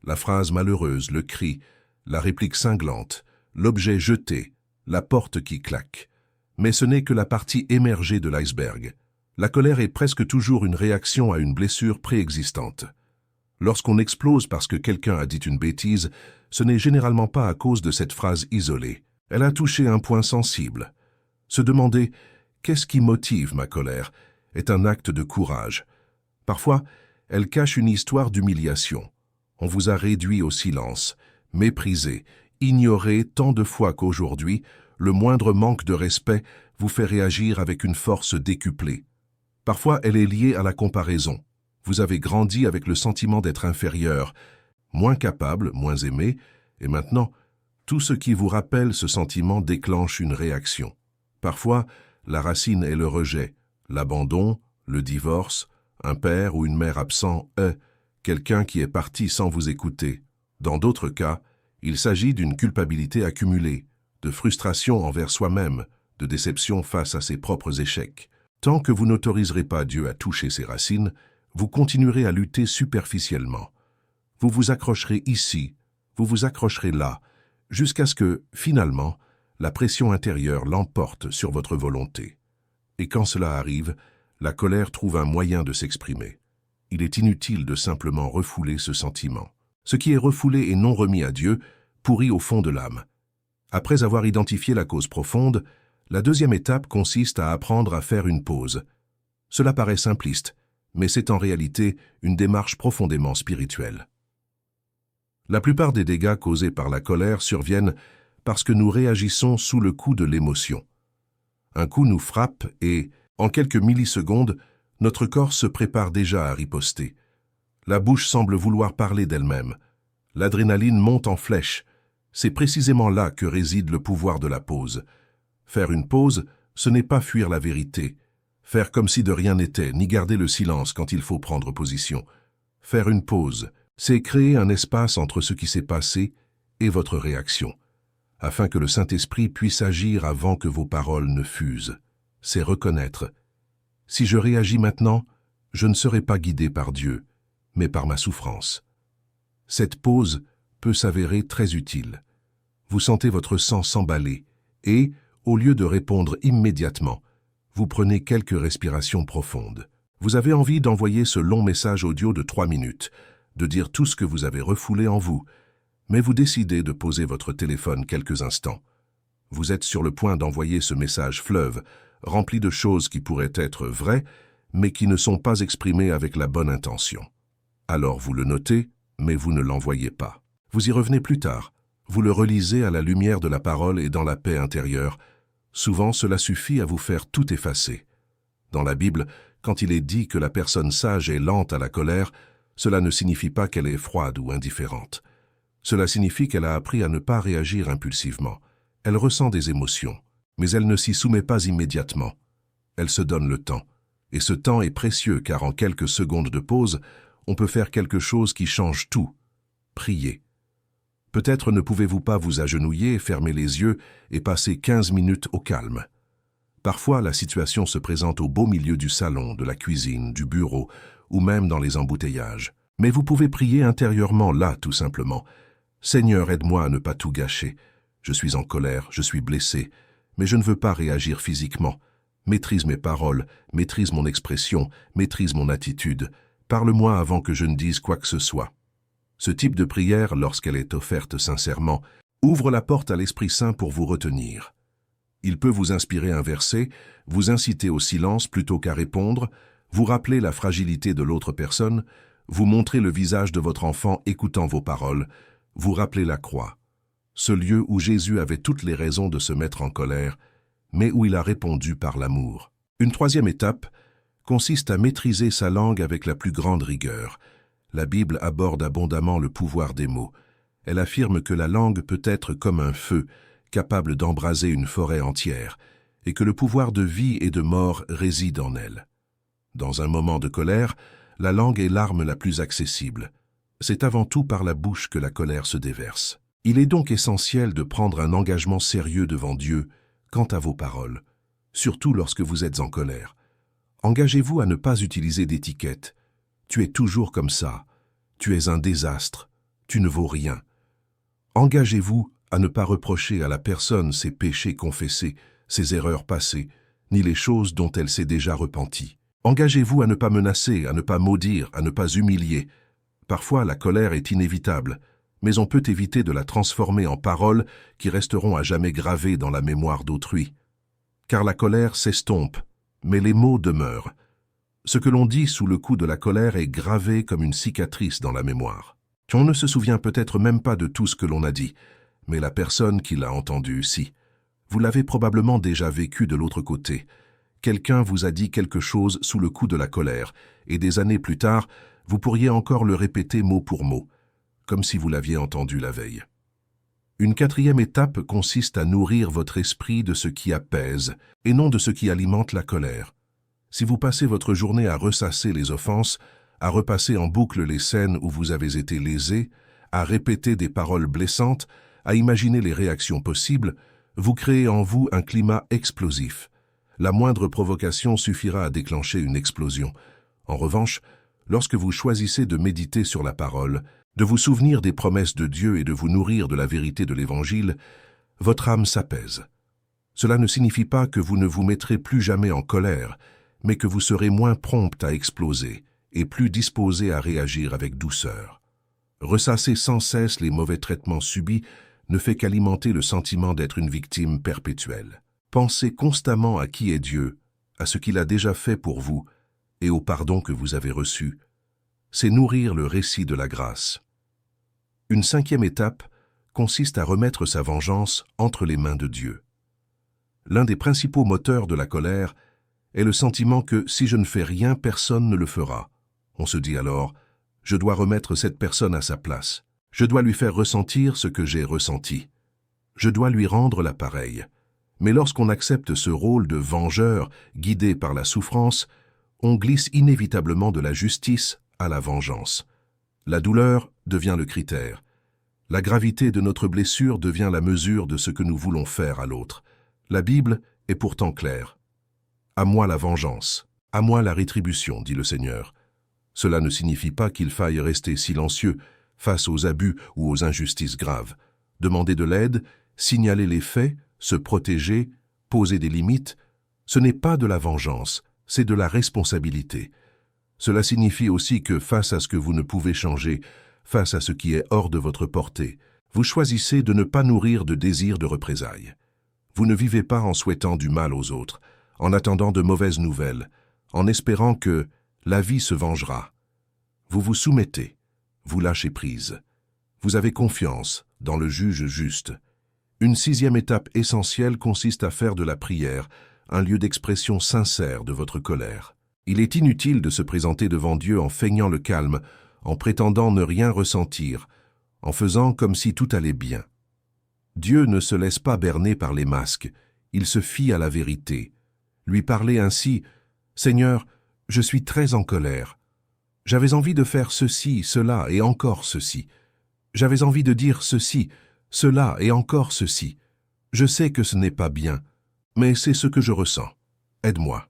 La phrase malheureuse, le cri, la réplique cinglante, l'objet jeté, la porte qui claque. Mais ce n'est que la partie émergée de l'iceberg. La colère est presque toujours une réaction à une blessure préexistante. Lorsqu'on explose parce que quelqu'un a dit une bêtise, ce n'est généralement pas à cause de cette phrase isolée. Elle a touché un point sensible. Se demander « qu'est-ce qui motive ma colère ?» est un acte de courage. Parfois, elle cache une histoire d'humiliation. On vous a réduit au silence, méprisé, ignoré tant de fois qu'aujourd'hui, le moindre manque de respect vous fait réagir avec une force décuplée. Parfois, elle est liée à la comparaison. Vous avez grandi avec le sentiment d'être inférieur, moins capable, moins aimé, et maintenant, tout ce qui vous rappelle ce sentiment déclenche une réaction. Parfois, la racine est le rejet, l'abandon, le divorce, un père ou une mère absent quelqu'un qui est parti sans vous écouter. Dans d'autres cas, il s'agit d'une culpabilité accumulée, de frustration envers soi-même, de déception face à ses propres échecs. Tant que vous n'autoriserez pas Dieu à toucher ses racines, vous continuerez à lutter superficiellement. Vous vous accrocherez ici, vous vous accrocherez là, jusqu'à ce que, finalement, la pression intérieure l'emporte sur votre volonté. Et quand cela arrive, la colère trouve un moyen de s'exprimer. Il est inutile de simplement refouler ce sentiment. Ce qui est refoulé et non remis à Dieu pourrit au fond de l'âme. Après avoir identifié la cause profonde, la deuxième étape consiste à apprendre à faire une pause. Cela paraît simpliste, mais c'est en réalité une démarche profondément spirituelle. La plupart des dégâts causés par la colère surviennent parce que nous réagissons sous le coup de l'émotion. Un coup nous frappe et, en quelques millisecondes, notre corps se prépare déjà à riposter. La bouche semble vouloir parler d'elle-même. L'adrénaline monte en flèche. C'est précisément là que réside le pouvoir de la pause. Faire une pause, ce n'est pas fuir la vérité. Faire comme si de rien n'était, ni garder le silence quand il faut prendre position. Faire une pause, c'est créer un espace entre ce qui s'est passé et votre réaction, afin que le Saint-Esprit puisse agir avant que vos paroles ne fusent. C'est reconnaître. Si je réagis maintenant, je ne serai pas guidé par Dieu, mais par ma souffrance. Cette pause peut s'avérer très utile. Vous sentez votre sang s'emballer et, au lieu de répondre immédiatement, vous prenez quelques respirations profondes. Vous avez envie d'envoyer ce long message audio de 3 minutes, de dire tout ce que vous avez refoulé en vous, mais vous décidez de poser votre téléphone quelques instants. Vous êtes sur le point d'envoyer ce message fleuve, rempli de choses qui pourraient être vraies, mais qui ne sont pas exprimées avec la bonne intention. Alors vous le notez, mais vous ne l'envoyez pas. Vous y revenez plus tard. Vous le relisez à la lumière de la parole et dans la paix intérieure. Souvent, cela suffit à vous faire tout effacer. Dans la Bible, quand il est dit que la personne sage est lente à la colère, cela ne signifie pas qu'elle est froide ou indifférente. Cela signifie qu'elle a appris à ne pas réagir impulsivement. Elle ressent des émotions, mais elle ne s'y soumet pas immédiatement. Elle se donne le temps. Et ce temps est précieux car en quelques secondes de pause, on peut faire quelque chose qui change tout. Prier. Peut-être ne pouvez-vous pas vous agenouiller, fermer les yeux et passer 15 minutes au calme. Parfois, la situation se présente au beau milieu du salon, de la cuisine, du bureau ou même dans les embouteillages. Mais vous pouvez prier intérieurement là, tout simplement. « Seigneur, aide-moi à ne pas tout gâcher. Je suis en colère, je suis blessé, mais je ne veux pas réagir physiquement. Maîtrise mes paroles, maîtrise mon expression, maîtrise mon attitude. Parle-moi avant que je ne dise quoi que ce soit. » Ce type de prière, lorsqu'elle est offerte sincèrement, ouvre la porte à l'Esprit Saint pour vous retenir. Il peut vous inspirer un verset, vous inciter au silence plutôt qu'à répondre, vous rappeler la fragilité de l'autre personne, vous montrer le visage de votre enfant écoutant vos paroles, vous rappeler la croix, ce lieu où Jésus avait toutes les raisons de se mettre en colère, mais où il a répondu par l'amour. Une troisième étape consiste à maîtriser sa langue avec la plus grande rigueur. La Bible aborde abondamment le pouvoir des mots. Elle affirme que la langue peut être comme un feu, capable d'embraser une forêt entière, et que le pouvoir de vie et de mort réside en elle. Dans un moment de colère, la langue est l'arme la plus accessible. C'est avant tout par la bouche que la colère se déverse. Il est donc essentiel de prendre un engagement sérieux devant Dieu quant à vos paroles, surtout lorsque vous êtes en colère. Engagez-vous à ne pas utiliser d'étiquette. Tu es toujours comme ça. Tu es un désastre. Tu ne vaux rien. Engagez-vous à ne pas reprocher à la personne ses péchés confessés, ses erreurs passées, ni les choses dont elle s'est déjà repentie. Engagez-vous à ne pas menacer, à ne pas maudire, à ne pas humilier. Parfois, la colère est inévitable, mais on peut éviter de la transformer en paroles qui resteront à jamais gravées dans la mémoire d'autrui. Car la colère s'estompe, mais les mots demeurent. Ce que l'on dit sous le coup de la colère est gravé comme une cicatrice dans la mémoire. On ne se souvient peut-être même pas de tout ce que l'on a dit, mais la personne qui l'a entendu, si. Vous l'avez probablement déjà vécu de l'autre côté. Quelqu'un vous a dit quelque chose sous le coup de la colère, et des années plus tard, vous pourriez encore le répéter mot pour mot, comme si vous l'aviez entendu la veille. Une quatrième étape consiste à nourrir votre esprit de ce qui apaise, et non de ce qui alimente la colère. Si vous passez votre journée à ressasser les offenses, à repasser en boucle les scènes où vous avez été lésé, à répéter des paroles blessantes, à imaginer les réactions possibles, vous créez en vous un climat explosif. La moindre provocation suffira à déclencher une explosion. En revanche, lorsque vous choisissez de méditer sur la parole, de vous souvenir des promesses de Dieu et de vous nourrir de la vérité de l'Évangile, votre âme s'apaise. Cela ne signifie pas que vous ne vous mettrez plus jamais en colère, mais que vous serez moins prompt à exploser et plus disposé à réagir avec douceur. Ressasser sans cesse les mauvais traitements subis ne fait qu'alimenter le sentiment d'être une victime perpétuelle. Pensez constamment à qui est Dieu, à ce qu'il a déjà fait pour vous, et au pardon que vous avez reçu. C'est nourrir le récit de la grâce. Une cinquième étape consiste à remettre sa vengeance entre les mains de Dieu. L'un des principaux moteurs de la colère est le sentiment que si je ne fais rien, personne ne le fera. On se dit alors, je dois remettre cette personne à sa place. Je dois lui faire ressentir ce que j'ai ressenti. Je dois lui rendre la pareille. Mais lorsqu'on accepte ce rôle de vengeur guidé par la souffrance, on glisse inévitablement de la justice à la vengeance. La douleur devient le critère. La gravité de notre blessure devient la mesure de ce que nous voulons faire à l'autre. La Bible est pourtant claire. « À moi la vengeance, à moi la rétribution, dit le Seigneur. » Cela ne signifie pas qu'il faille rester silencieux face aux abus ou aux injustices graves. Demander de l'aide, signaler les faits, se protéger, poser des limites, ce n'est pas de la vengeance, c'est de la responsabilité. Cela signifie aussi que face à ce que vous ne pouvez changer, face à ce qui est hors de votre portée, vous choisissez de ne pas nourrir de désir de représailles. Vous ne vivez pas en souhaitant du mal aux autres, en attendant de mauvaises nouvelles, en espérant que la vie se vengera. Vous vous soumettez, vous lâchez prise. Vous avez confiance dans le juge juste. Une sixième étape essentielle consiste à faire de la prière un lieu d'expression sincère de votre colère. Il est inutile de se présenter devant Dieu en feignant le calme, en prétendant ne rien ressentir, en faisant comme si tout allait bien. Dieu ne se laisse pas berner par les masques, il se fie à la vérité. Lui parler ainsi, « Seigneur, je suis très en colère. J'avais envie de faire ceci, cela et encore ceci. J'avais envie de dire ceci, cela et encore ceci. Je sais que ce n'est pas bien, mais c'est ce que je ressens. Aide-moi.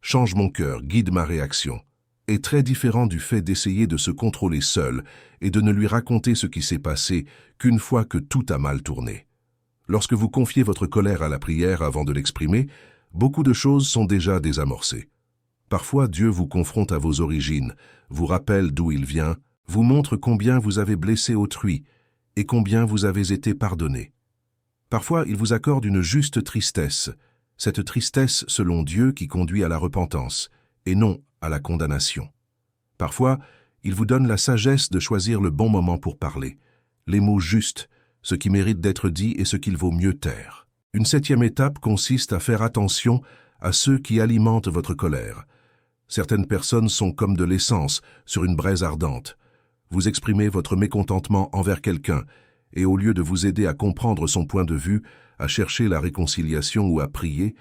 Change mon cœur, guide ma réaction. » Est très différent du fait d'essayer de se contrôler seul et de ne lui raconter ce qui s'est passé qu'une fois que tout a mal tourné. Lorsque vous confiez votre colère à la prière avant de l'exprimer, beaucoup de choses sont déjà désamorcées. Parfois, Dieu vous confronte à vos origines, vous rappelle d'où il vient, vous montre combien vous avez blessé autrui et combien vous avez été pardonné. Parfois, il vous accorde une juste tristesse, cette tristesse selon Dieu qui conduit à la repentance, et non à la condamnation. Parfois, il vous donne la sagesse de choisir le bon moment pour parler, les mots justes, ce qui mérite d'être dit et ce qu'il vaut mieux taire. Une septième étape consiste à faire attention à ceux qui alimentent votre colère. Certaines personnes sont comme de l'essence sur une braise ardente. Vous exprimez votre mécontentement envers quelqu'un, et au lieu de vous aider à comprendre son point de vue, à chercher la réconciliation ou à prier,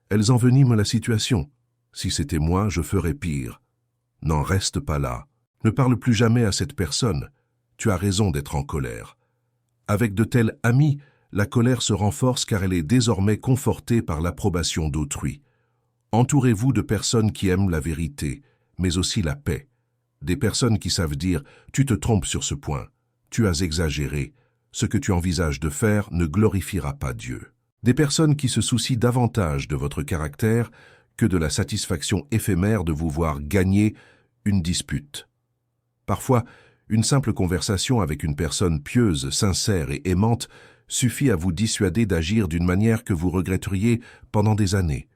elles enveniment la situation. Si c'était moi, je ferais pire. N'en reste pas là. Ne parle plus jamais à cette personne. Tu as raison d'être en colère. Avec de tels amis, la colère se renforce car elle est désormais confortée par l'approbation d'autrui. Entourez-vous de personnes qui aiment la vérité, mais aussi la paix. Des personnes qui savent dire « tu te trompes sur ce point, tu as exagéré, ce que tu envisages de faire ne glorifiera pas Dieu ». Des personnes qui se soucient davantage de votre caractère que de la satisfaction éphémère de vous voir gagner une dispute. Parfois, une simple conversation avec une personne pieuse, sincère et aimante suffit à vous dissuader d'agir d'une manière que vous regretteriez pendant des années.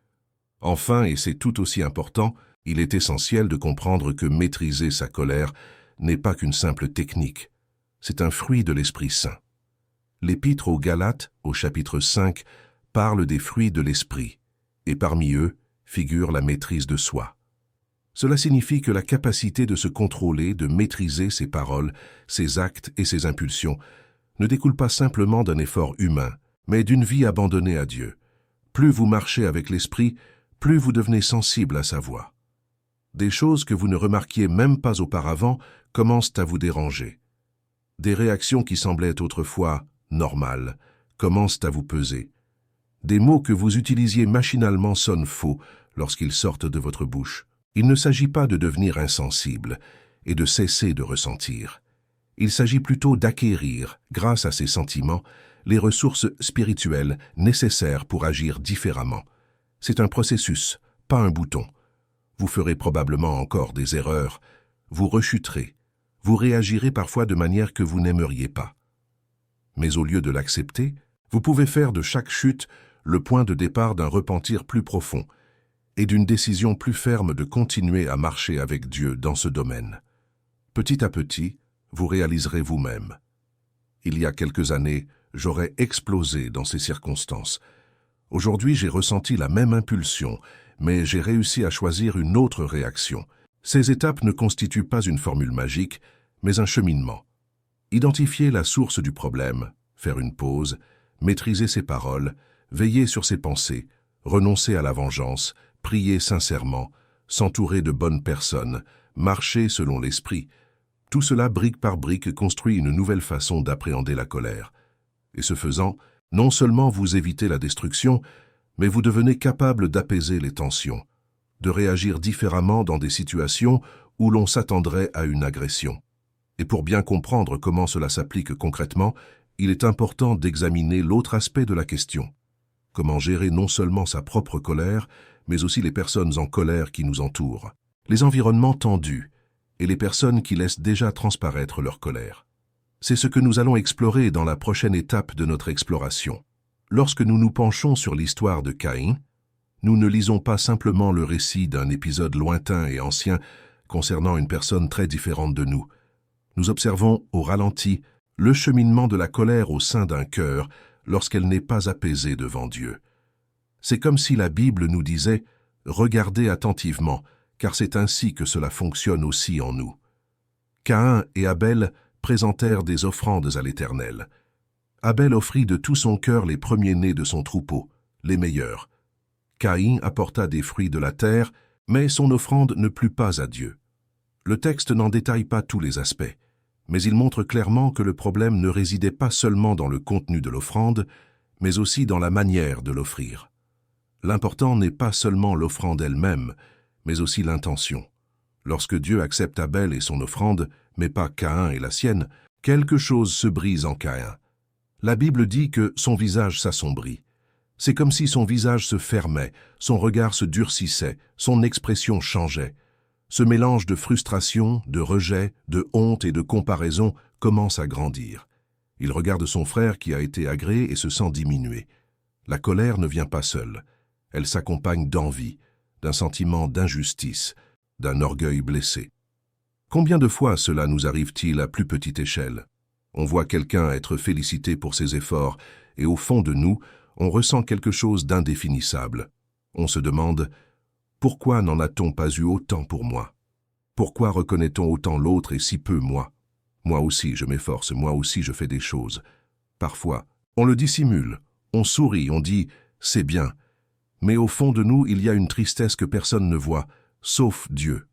Enfin, et c'est tout aussi important, il est essentiel de comprendre que maîtriser sa colère n'est pas qu'une simple technique. C'est un fruit de l'Esprit Saint. L'Épître aux Galates, au chapitre 5, parle des fruits de l'Esprit, et parmi eux figure la maîtrise de soi. Cela signifie que la capacité de se contrôler, de maîtriser ses paroles, ses actes et ses impulsions ne découle pas simplement d'un effort humain, mais d'une vie abandonnée à Dieu. Plus vous marchez avec l'Esprit, plus vous devenez sensible à sa voix. Des choses que vous ne remarquiez même pas auparavant commencent à vous déranger. Des réactions qui semblaient autrefois normales commencent à vous peser. Des mots que vous utilisiez machinalement sonnent faux lorsqu'ils sortent de votre bouche. Il ne s'agit pas de devenir insensible et de cesser de ressentir. Il s'agit plutôt d'acquérir, grâce à ces sentiments, les ressources spirituelles nécessaires pour agir différemment. C'est un processus, pas un bouton. Vous ferez probablement encore des erreurs, vous rechuterez, vous réagirez parfois de manière que vous n'aimeriez pas. Mais au lieu de l'accepter, vous pouvez faire de chaque chute le point de départ d'un repentir plus profond, et d'une décision plus ferme de continuer à marcher avec Dieu dans ce domaine. Petit à petit, vous réaliserez vous-même. Il y a quelques années, j'aurais explosé dans ces circonstances. Aujourd'hui, j'ai ressenti la même impulsion, mais j'ai réussi à choisir une autre réaction. Ces étapes ne constituent pas une formule magique, mais un cheminement. Identifier la source du problème, faire une pause, maîtriser ses paroles, veiller sur ses pensées, renoncer à la vengeance, prier sincèrement, s'entourer de bonnes personnes, marcher selon l'esprit. Tout cela, brique par brique, construit une nouvelle façon d'appréhender la colère. Et ce faisant, non seulement vous évitez la destruction, mais vous devenez capable d'apaiser les tensions, de réagir différemment dans des situations où l'on s'attendrait à une agression. Et pour bien comprendre comment cela s'applique concrètement, il est important d'examiner l'autre aspect de la question. Comment gérer non seulement sa propre colère, mais aussi les personnes en colère qui nous entourent, les environnements tendus et les personnes qui laissent déjà transparaître leur colère. C'est ce que nous allons explorer dans la prochaine étape de notre exploration. Lorsque nous nous penchons sur l'histoire de Caïn, nous ne lisons pas simplement le récit d'un épisode lointain et ancien concernant une personne très différente de nous. Nous observons au ralenti le cheminement de la colère au sein d'un cœur lorsqu'elle n'est pas apaisée devant Dieu. C'est comme si la Bible nous disait « Regardez attentivement, car c'est ainsi que cela fonctionne aussi en nous. » Caïn et Abel présentèrent des offrandes à l'Éternel. Abel offrit de tout son cœur les premiers-nés de son troupeau, les meilleurs. Caïn apporta des fruits de la terre, mais son offrande ne plut pas à Dieu. Le texte n'en détaille pas tous les aspects, mais il montre clairement que le problème ne résidait pas seulement dans le contenu de l'offrande, mais aussi dans la manière de l'offrir. L'important n'est pas seulement l'offrande elle-même, mais aussi l'intention. Lorsque Dieu accepte Abel et son offrande, mais pas Caïn et la sienne, quelque chose se brise en Caïn. La Bible dit que son visage s'assombrit. C'est comme si son visage se fermait, son regard se durcissait, son expression changeait. Ce mélange de frustration, de rejet, de honte et de comparaison commence à grandir. Il regarde son frère qui a été agréé et se sent diminué. La colère ne vient pas seule. Elle s'accompagne d'envie, d'un sentiment d'injustice, d'un orgueil blessé. Combien de fois cela nous arrive-t-il à plus petite échelle? On voit quelqu'un être félicité pour ses efforts et au fond de nous, on ressent quelque chose d'indéfinissable. On se demande « Pourquoi n'en a-t-on pas eu autant pour moi? Pourquoi reconnaît-on autant l'autre et si peu moi? Moi aussi je m'efforce, moi aussi je fais des choses. » Parfois, on le dissimule, on sourit, on dit « c'est bien ». Mais au fond de nous, il y a une tristesse que personne ne voit, sauf Dieu.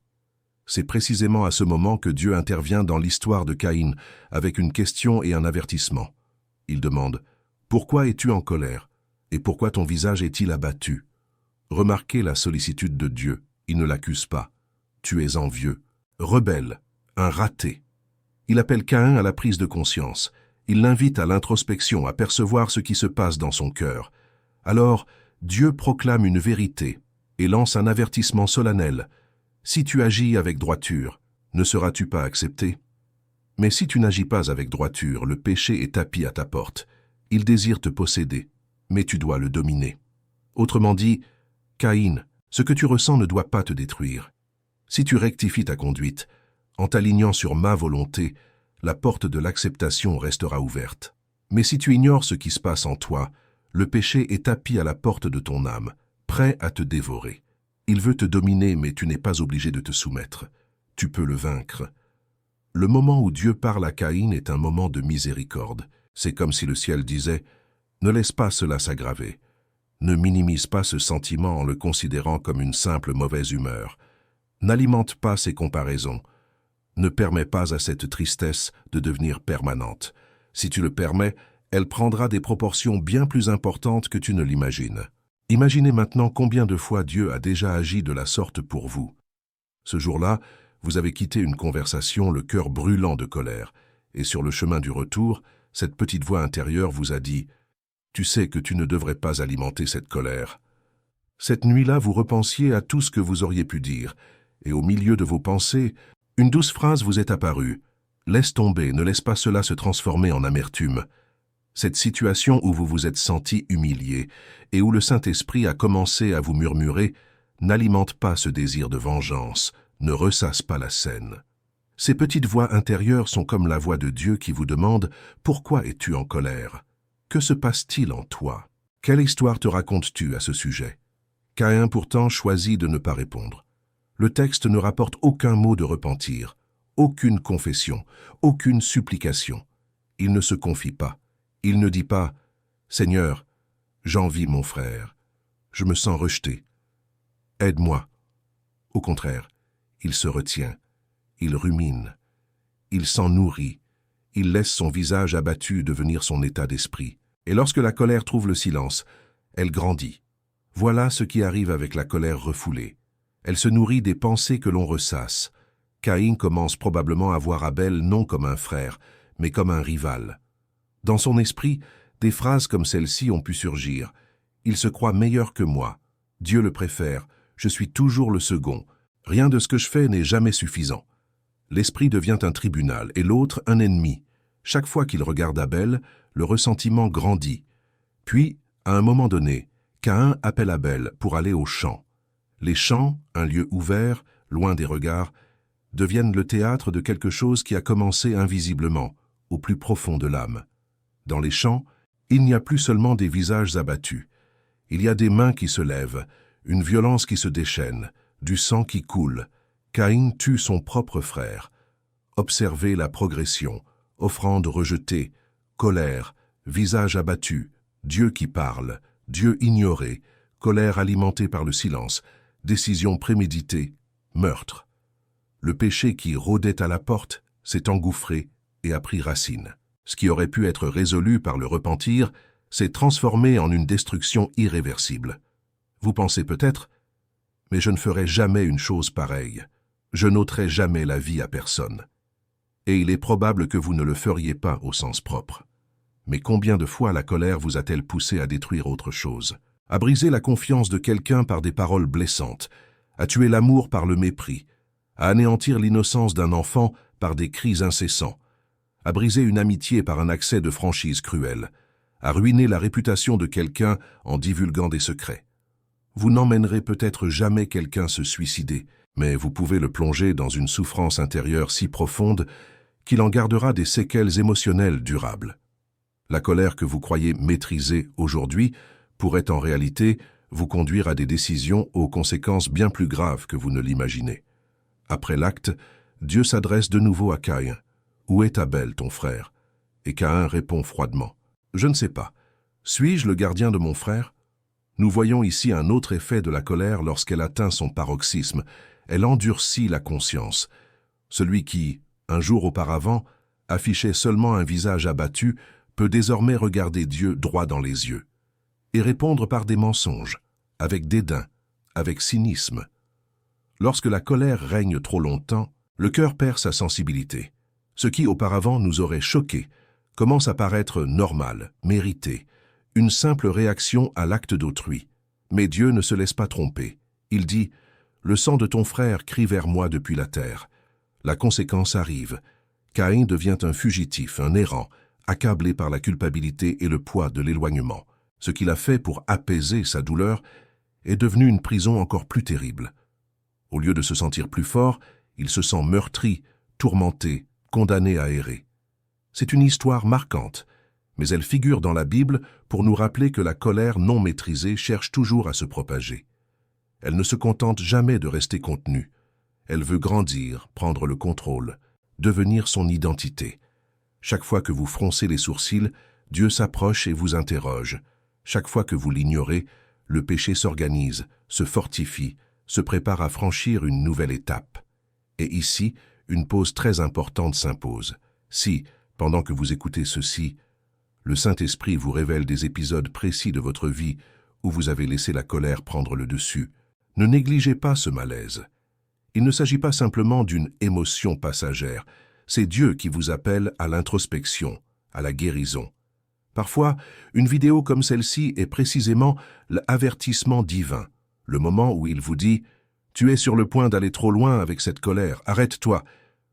C'est précisément à ce moment que Dieu intervient dans l'histoire de Caïn, avec une question et un avertissement. Il demande « Pourquoi es-tu en colère? Et pourquoi ton visage est-il abattu ?» Remarquez la sollicitude de Dieu, il ne l'accuse pas. Tu es envieux, rebelle, un raté. Il appelle Caïn à la prise de conscience. Il l'invite à l'introspection, à percevoir ce qui se passe dans son cœur. Alors, Dieu proclame une vérité et lance un avertissement solennel. Si tu agis avec droiture, ne seras-tu pas accepté? Mais si tu n'agis pas avec droiture, le péché est tapi à ta porte. Il désire te posséder, mais tu dois le dominer. Autrement dit, Caïn, ce que tu ressens ne doit pas te détruire. Si tu rectifies ta conduite, en t'alignant sur ma volonté, la porte de l'acceptation restera ouverte. Mais si tu ignores ce qui se passe en toi, le péché est tapi à la porte de ton âme, prêt à te dévorer. Il veut te dominer, mais tu n'es pas obligé de te soumettre. Tu peux le vaincre. Le moment où Dieu parle à Caïn est un moment de miséricorde. C'est comme si le ciel disait « Ne laisse pas cela s'aggraver. Ne minimise pas ce sentiment en le considérant comme une simple mauvaise humeur. N'alimente pas ces comparaisons. Ne permets pas à cette tristesse de devenir permanente. Si tu le permets, elle prendra des proportions bien plus importantes que tu ne l'imagines. Imaginez maintenant combien de fois Dieu a déjà agi de la sorte pour vous. Ce jour-là, vous avez quitté une conversation, le cœur brûlant de colère, et sur le chemin du retour, cette petite voix intérieure vous a dit « Tu sais que tu ne devrais pas alimenter cette colère. » Cette nuit-là, vous repensiez à tout ce que vous auriez pu dire, et au milieu de vos pensées, une douce phrase vous est apparue. « Laisse tomber, ne laisse pas cela se transformer en amertume. » Cette situation où vous vous êtes senti humilié et où le Saint-Esprit a commencé à vous murmurer « n'alimente pas ce désir de vengeance, ne ressasse pas la scène. Ces petites voix intérieures sont comme la voix de Dieu qui vous demande « Pourquoi es-tu en colère? Que se passe-t-il en toi? Quelle histoire te racontes-tu à ce sujet ?» Caïn pourtant choisit de ne pas répondre. Le texte ne rapporte aucun mot de repentir, aucune confession, aucune supplication. Il ne se confie pas. Il ne dit pas « Seigneur, j'envie mon frère. Je me sens rejeté. Aide-moi. » Au contraire, il se retient. Il rumine. Il s'en nourrit. Il laisse son visage abattu devenir son état d'esprit. Et lorsque la colère trouve le silence, elle grandit. Voilà ce qui arrive avec la colère refoulée. Elle se nourrit des pensées que l'on ressasse. Caïn commence probablement à voir Abel non comme un frère, mais comme un rival. Dans son esprit, des phrases comme celle-ci ont pu surgir. « Il se croit meilleur que moi. Dieu le préfère. Je suis toujours le second. Rien de ce que je fais n'est jamais suffisant. » L'esprit devient un tribunal et l'autre un ennemi. Chaque fois qu'il regarde Abel, le ressentiment grandit. Puis, à un moment donné, Caïn appelle Abel pour aller au champ. Les champs, un lieu ouvert, loin des regards, deviennent le théâtre de quelque chose qui a commencé invisiblement, au plus profond de l'âme. Dans les champs, il n'y a plus seulement des visages abattus. Il y a des mains qui se lèvent, une violence qui se déchaîne, du sang qui coule. Caïn tue son propre frère. Observez la progression, offrande rejetée, colère, visage abattu, Dieu qui parle, Dieu ignoré, colère alimentée par le silence, décision préméditée, meurtre. Le péché qui rôdait à la porte s'est engouffré et a pris racine. Ce qui aurait pu être résolu par le repentir s'est transformé en une destruction irréversible. Vous pensez peut-être, mais je ne ferai jamais une chose pareille. Je n'ôterai jamais la vie à personne. Et il est probable que vous ne le feriez pas au sens propre. Mais combien de fois la colère vous a-t-elle poussé à détruire autre chose, à briser la confiance de quelqu'un par des paroles blessantes, à tuer l'amour par le mépris, à anéantir l'innocence d'un enfant par des cris incessants, à briser une amitié par un accès de franchise cruelle, à ruiner la réputation de quelqu'un en divulguant des secrets. Vous n'emmènerez peut-être jamais quelqu'un se suicider, mais vous pouvez le plonger dans une souffrance intérieure si profonde qu'il en gardera des séquelles émotionnelles durables. La colère que vous croyez maîtriser aujourd'hui pourrait en réalité vous conduire à des décisions aux conséquences bien plus graves que vous ne l'imaginez. Après l'acte, Dieu s'adresse de nouveau à Caïn. « Où est Abel, ton frère ?» Et Caïn répond froidement. « Je ne sais pas. Suis-je le gardien de mon frère ?» Nous voyons ici un autre effet de la colère lorsqu'elle atteint son paroxysme. Elle endurcit la conscience. Celui qui, un jour auparavant, affichait seulement un visage abattu, peut désormais regarder Dieu droit dans les yeux et répondre par des mensonges, avec dédain, avec cynisme. Lorsque la colère règne trop longtemps, le cœur perd sa sensibilité. Ce qui auparavant nous aurait choqués commence à paraître normal, mérité, une simple réaction à l'acte d'autrui. Mais Dieu ne se laisse pas tromper. Il dit « Le sang de ton frère crie vers moi depuis la terre. » La conséquence arrive. Caïn devient un fugitif, un errant, accablé par la culpabilité et le poids de l'éloignement. Ce qu'il a fait pour apaiser sa douleur est devenu une prison encore plus terrible. Au lieu de se sentir plus fort, il se sent meurtri, tourmenté, condamné à errer. C'est une histoire marquante, mais elle figure dans la Bible pour nous rappeler que la colère non maîtrisée cherche toujours à se propager. Elle ne se contente jamais de rester contenue. Elle veut grandir, prendre le contrôle, devenir son identité. Chaque fois que vous froncez les sourcils, Dieu s'approche et vous interroge. Chaque fois que vous l'ignorez, le péché s'organise, se fortifie, se prépare à franchir une nouvelle étape. Et ici, une pause très importante s'impose. Si, pendant que vous écoutez ceci, le Saint-Esprit vous révèle des épisodes précis de votre vie où vous avez laissé la colère prendre le dessus, ne négligez pas ce malaise. Il ne s'agit pas simplement d'une émotion passagère, c'est Dieu qui vous appelle à l'introspection, à la guérison. Parfois, une vidéo comme celle-ci est précisément l'avertissement divin, le moment où il vous dit « Tu es sur le point d'aller trop loin avec cette colère, arrête-toi,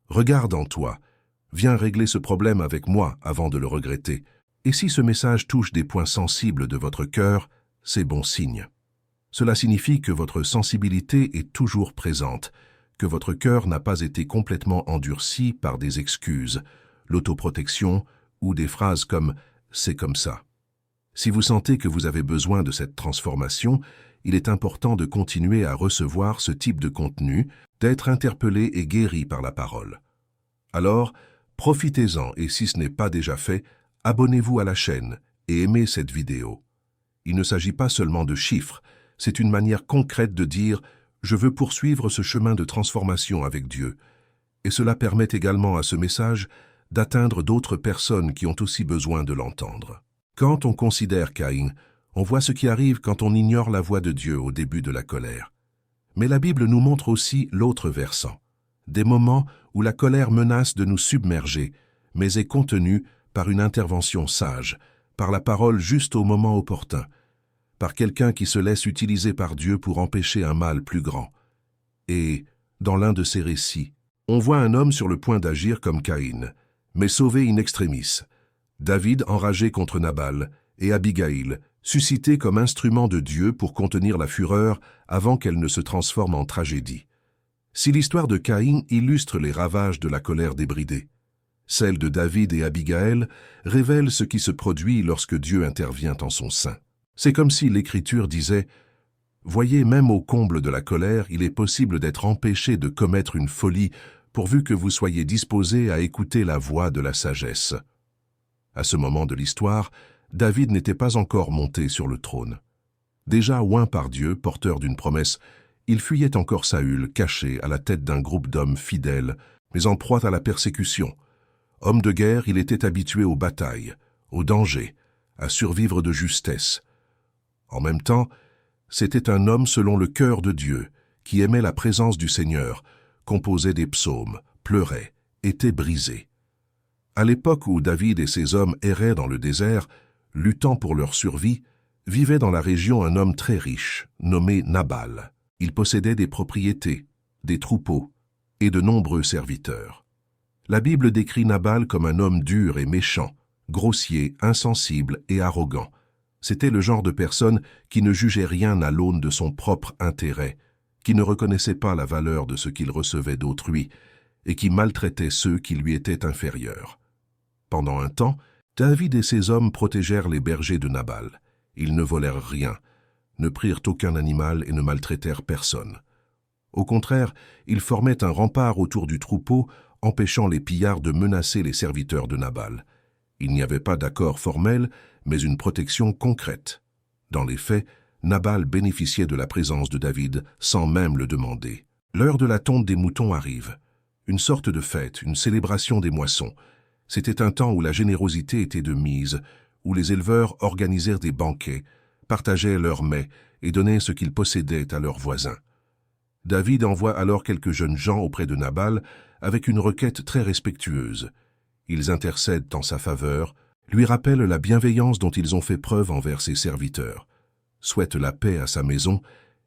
regarde en toi, viens régler ce problème avec moi avant de le regretter. » Et si ce message touche des points sensibles de votre cœur, c'est bon signe. Cela signifie que votre sensibilité est toujours présente, que votre cœur n'a pas été complètement endurci par des excuses, l'autoprotection ou des phrases comme « c'est comme ça ». Si vous sentez que vous avez besoin de cette transformation, il est important de continuer à recevoir ce type de contenu, d'être interpellé et guéri par la parole. Alors, profitez-en et si ce n'est pas déjà fait, abonnez-vous à la chaîne et aimez cette vidéo. Il ne s'agit pas seulement de chiffres, c'est une manière concrète de dire « je veux poursuivre ce chemin de transformation avec Dieu ». Et cela permet également à ce message d'atteindre d'autres personnes qui ont aussi besoin de l'entendre. Quand on considère Caïn, on voit ce qui arrive quand on ignore la voix de Dieu au début de la colère. Mais la Bible nous montre aussi l'autre versant. Des moments où la colère menace de nous submerger, mais est contenue par une intervention sage, par la parole juste au moment opportun, par quelqu'un qui se laisse utiliser par Dieu pour empêcher un mal plus grand. Et, dans l'un de ces récits, on voit un homme sur le point d'agir comme Caïn, mais sauvé in extremis. David enragé contre Nabal et Abigail, suscités comme instruments de Dieu pour contenir la fureur avant qu'elle ne se transforme en tragédie. Si l'histoire de Caïn illustre les ravages de la colère débridée, celle de David et Abigail révèle ce qui se produit lorsque Dieu intervient en son sein. C'est comme si l'Écriture disait « Voyez, même au comble de la colère, il est possible d'être empêché de commettre une folie pourvu que vous soyez disposé à écouter la voix de la sagesse. » À ce moment de l'histoire, David n'était pas encore monté sur le trône. Déjà oint par Dieu, porteur d'une promesse, il fuyait encore Saül, caché à la tête d'un groupe d'hommes fidèles, mais en proie à la persécution. Homme de guerre, il était habitué aux batailles, aux dangers, à survivre de justesse. En même temps, c'était un homme selon le cœur de Dieu, qui aimait la présence du Seigneur, composait des psaumes, pleurait, était brisé. À l'époque où David et ses hommes erraient dans le désert, luttant pour leur survie, vivait dans la région un homme très riche, nommé Nabal. Il possédait des propriétés, des troupeaux et de nombreux serviteurs. La Bible décrit Nabal comme un homme dur et méchant, grossier, insensible et arrogant. C'était le genre de personne qui ne jugeait rien à l'aune de son propre intérêt, qui ne reconnaissait pas la valeur de ce qu'il recevait d'autrui et qui maltraitait ceux qui lui étaient inférieurs. Pendant un temps, David et ses hommes protégèrent les bergers de Nabal. Ils ne volèrent rien, ne prirent aucun animal et ne maltraitèrent personne. Au contraire, ils formaient un rempart autour du troupeau, empêchant les pillards de menacer les serviteurs de Nabal. Il n'y avait pas d'accord formel, mais une protection concrète. Dans les faits, Nabal bénéficiait de la présence de David sans même le demander. L'heure de la tonte des moutons arrive. Une sorte de fête, une célébration des moissons. C'était un temps où la générosité était de mise, où les éleveurs organisèrent des banquets, partageaient leurs mets et donnaient ce qu'ils possédaient à leurs voisins. David envoie alors quelques jeunes gens auprès de Nabal avec une requête très respectueuse. Ils intercèdent en sa faveur, lui rappellent la bienveillance dont ils ont fait preuve envers ses serviteurs, souhaitent la paix à sa maison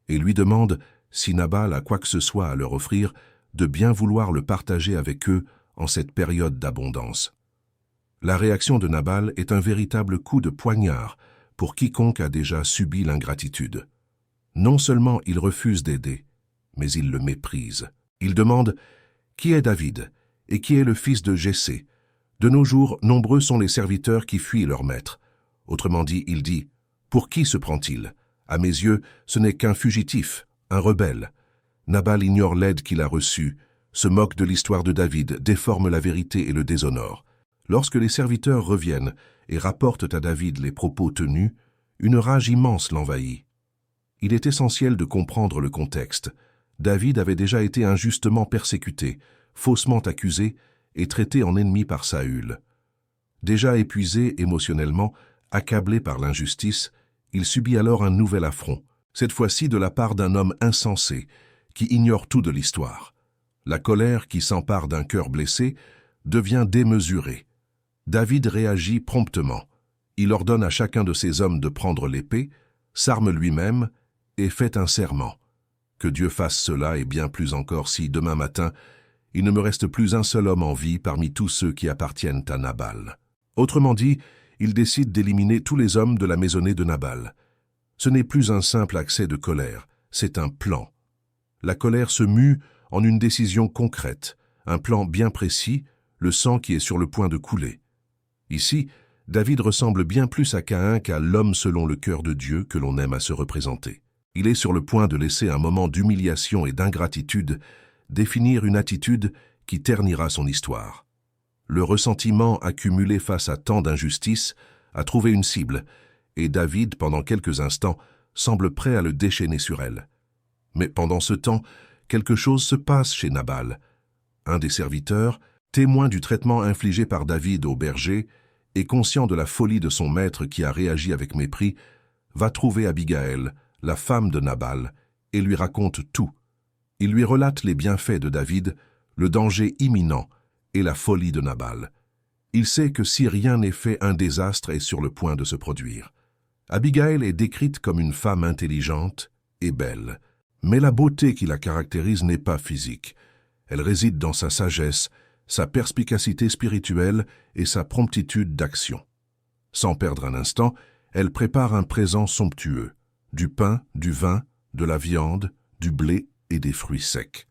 et lui demandent, si Nabal a quoi que ce soit à leur offrir, de bien vouloir le partager avec eux en cette période d'abondance. La réaction de Nabal est un véritable coup de poignard pour quiconque a déjà subi l'ingratitude. Non seulement il refuse d'aider, mais il le méprise. Il demande « Qui est David et qui est le fils de Jessé ?» De nos jours, nombreux sont les serviteurs qui fuient leur maître. Autrement dit, il dit « Pour qui se prend-il ? À mes yeux, ce n'est qu'un fugitif, un rebelle. » Nabal ignore l'aide qu'il a reçue, se moque de l'histoire de David, déforme la vérité et le déshonore. Lorsque les serviteurs reviennent et rapportent à David les propos tenus, une rage immense l'envahit. Il est essentiel de comprendre le contexte. David avait déjà été injustement persécuté, faussement accusé et traité en ennemi par Saül. Déjà épuisé émotionnellement, accablé par l'injustice, il subit alors un nouvel affront, cette fois-ci de la part d'un homme insensé, qui ignore tout de l'histoire. La colère qui s'empare d'un cœur blessé devient démesurée. David réagit promptement. Il ordonne à chacun de ses hommes de prendre l'épée, s'arme lui-même et fait un serment. Que Dieu fasse cela et bien plus encore si, demain matin, il ne me reste plus un seul homme en vie parmi tous ceux qui appartiennent à Nabal. Autrement dit, il décide d'éliminer tous les hommes de la maisonnée de Nabal. Ce n'est plus un simple accès de colère, c'est un plan. La colère se mue en une décision concrète, un plan bien précis, le sang qui est sur le point de couler. Ici, David ressemble bien plus à Caïn qu'à l'homme selon le cœur de Dieu que l'on aime à se représenter. Il est sur le point de laisser un moment d'humiliation et d'ingratitude définir une attitude qui ternira son histoire. Le ressentiment accumulé face à tant d'injustices a trouvé une cible, et David, pendant quelques instants, semble prêt à le déchaîner sur elle. Mais pendant ce temps, quelque chose se passe chez Nabal. Un des serviteurs, témoin du traitement infligé par David au berger, et conscient de la folie de son maître qui a réagi avec mépris, va trouver Abigaël, la femme de Nabal, et lui raconte tout. Il lui relate les bienfaits de David, le danger imminent et la folie de Nabal. Il sait que si rien n'est fait, un désastre est sur le point de se produire. Abigaël est décrite comme une femme intelligente et belle, mais la beauté qui la caractérise n'est pas physique. Elle réside dans sa sagesse, sa perspicacité spirituelle et sa promptitude d'action. Sans perdre un instant, elle prépare un présent somptueux, du pain, du vin, de la viande, du blé et des fruits secs.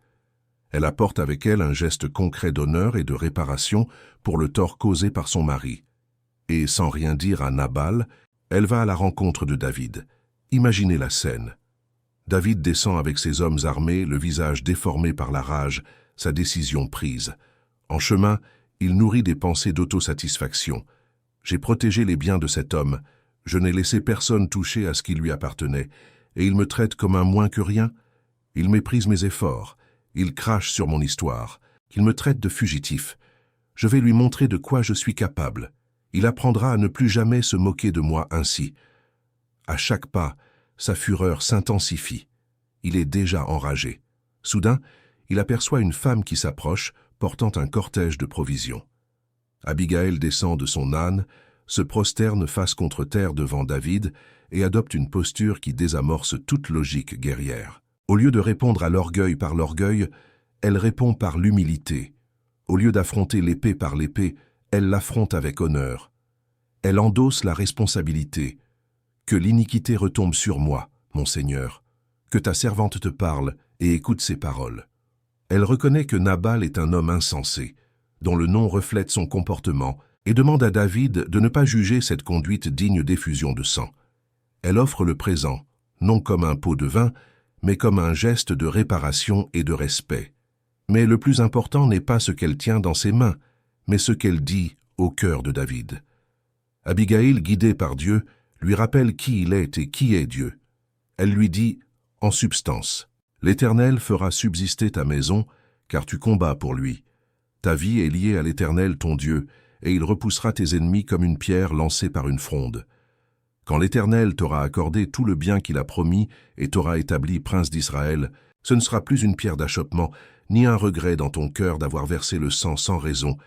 Elle apporte avec elle un geste concret d'honneur et de réparation pour le tort causé par son mari. Et sans rien dire à Nabal, elle va à la rencontre de David. Imaginez la scène. David descend avec ses hommes armés, le visage déformé par la rage, sa décision prise. En chemin, il nourrit des pensées d'autosatisfaction. J'ai protégé les biens de cet homme, je n'ai laissé personne toucher à ce qui lui appartenait, et il me traite comme un moins que rien. Il méprise mes efforts, il crache sur mon histoire, il me traite de fugitif. Je vais lui montrer de quoi je suis capable. Il apprendra à ne plus jamais se moquer de moi ainsi. À chaque pas, sa fureur s'intensifie. Il est déjà enragé. Soudain, il aperçoit une femme qui s'approche, portant un cortège de provisions. Abigaël descend de son âne, se prosterne face contre terre devant David et adopte une posture qui désamorce toute logique guerrière. Au lieu de répondre à l'orgueil par l'orgueil, elle répond par l'humilité. Au lieu d'affronter l'épée par l'épée, elle l'affronte avec honneur. Elle endosse la responsabilité. Que l'iniquité retombe sur moi, mon Seigneur. Que ta servante te parle et écoute ses paroles. Elle reconnaît que Nabal est un homme insensé, dont le nom reflète son comportement, et demande à David de ne pas juger cette conduite digne d'effusion de sang. Elle offre le présent, non comme un pot de vin, mais comme un geste de réparation et de respect. Mais le plus important n'est pas ce qu'elle tient dans ses mains, mais ce qu'elle dit au cœur de David. Abigaïl, guidée par Dieu, lui rappelle qui il est et qui est Dieu. Elle lui dit, en substance, « L'Éternel fera subsister ta maison, car tu combats pour lui. Ta vie est liée à l'Éternel ton Dieu, et il repoussera tes ennemis comme une pierre lancée par une fronde. Quand l'Éternel t'aura accordé tout le bien qu'il a promis et t'aura établi prince d'Israël, ce ne sera plus une pierre d'achoppement, ni un regret dans ton cœur d'avoir versé le sang sans raison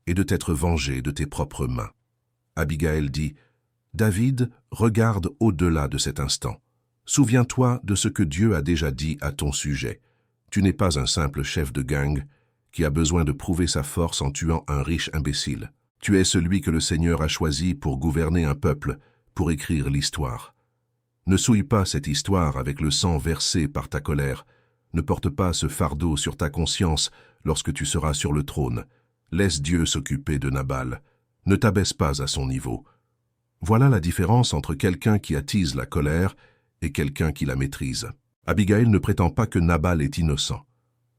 et de t'être vengé de tes propres mains. » Abigaël dit, « David, regarde au-delà de cet instant. Souviens-toi de ce que Dieu a déjà dit à ton sujet. Tu n'es pas un simple chef de gang qui a besoin de prouver sa force en tuant un riche imbécile. Tu es celui que le Seigneur a choisi pour gouverner un peuple, pour écrire l'histoire. Ne souille pas cette histoire avec le sang versé par ta colère. Ne porte pas ce fardeau sur ta conscience lorsque tu seras sur le trône. Laisse Dieu s'occuper de Nabal. Ne t'abaisse pas à son niveau. » Voilà la différence entre quelqu'un qui attise la colère et quelqu'un qui la maîtrise. Abigaël ne prétend pas que Nabal est innocent.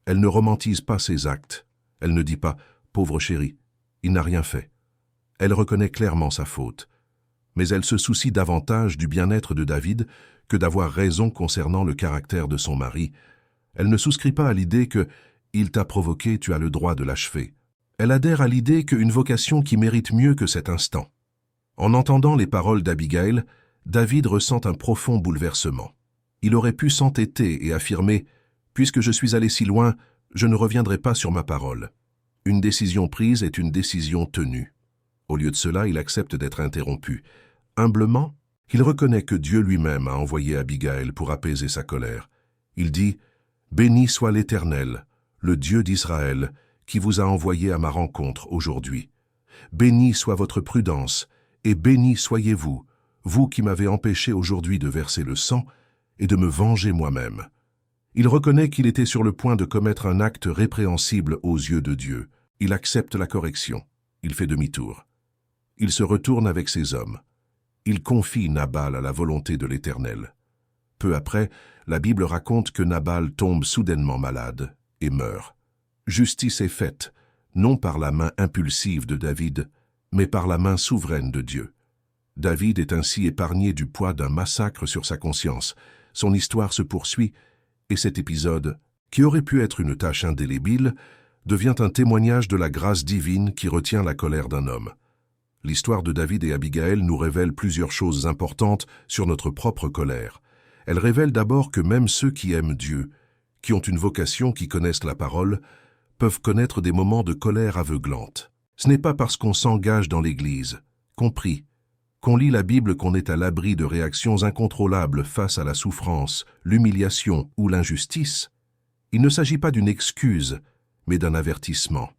Elle ne romantise pas ses actes. Elle ne dit pas « pauvre chéri, il n'a rien fait ». Elle reconnaît clairement sa faute. Mais elle se soucie davantage du bien-être de David que d'avoir raison concernant le caractère de son mari. Elle ne souscrit pas à l'idée que « il t'a provoqué, tu as le droit de l'achever ». Elle adhère à l'idée qu'une vocation qui mérite mieux que cet instant. En entendant les paroles d'Abigaël, David ressent un profond bouleversement. Il aurait pu s'entêter et affirmer « Puisque je suis allé si loin, je ne reviendrai pas sur ma parole. » Une décision prise est une décision tenue. Au lieu de cela, il accepte d'être interrompu. Humblement, il reconnaît que Dieu lui-même a envoyé Abigaël pour apaiser sa colère. Il dit « Béni soit l'Éternel, le Dieu d'Israël, qui vous a envoyé à ma rencontre aujourd'hui. Béni soit votre prudence, et béni soyez-vous, vous qui m'avez empêché aujourd'hui de verser le sang et de me venger moi-même. Il reconnaît qu'il était sur le point de commettre un acte répréhensible aux yeux de Dieu. Il accepte la correction. Il fait demi-tour. Il se retourne avec ses hommes. Il confie Nabal à la volonté de l'Éternel. Peu après, la Bible raconte que Nabal tombe soudainement malade et meurt. Justice est faite, non par la main impulsive de David, mais par la main souveraine de Dieu. David est ainsi épargné du poids d'un massacre sur sa conscience. Son histoire se poursuit, et cet épisode, qui aurait pu être une tâche indélébile, devient un témoignage de la grâce divine qui retient la colère d'un homme. L'histoire de David et Abigail nous révèle plusieurs choses importantes sur notre propre colère. Elle révèle d'abord que même ceux qui aiment Dieu, qui ont une vocation, qui connaissent la parole, peuvent connaître des moments de colère aveuglante. Ce n'est pas parce qu'on s'engage dans l'Église, qu'on prie, qu'on lit la Bible qu'on est à l'abri de réactions incontrôlables face à la souffrance, l'humiliation ou l'injustice. Il ne s'agit pas d'une excuse, mais d'un avertissement.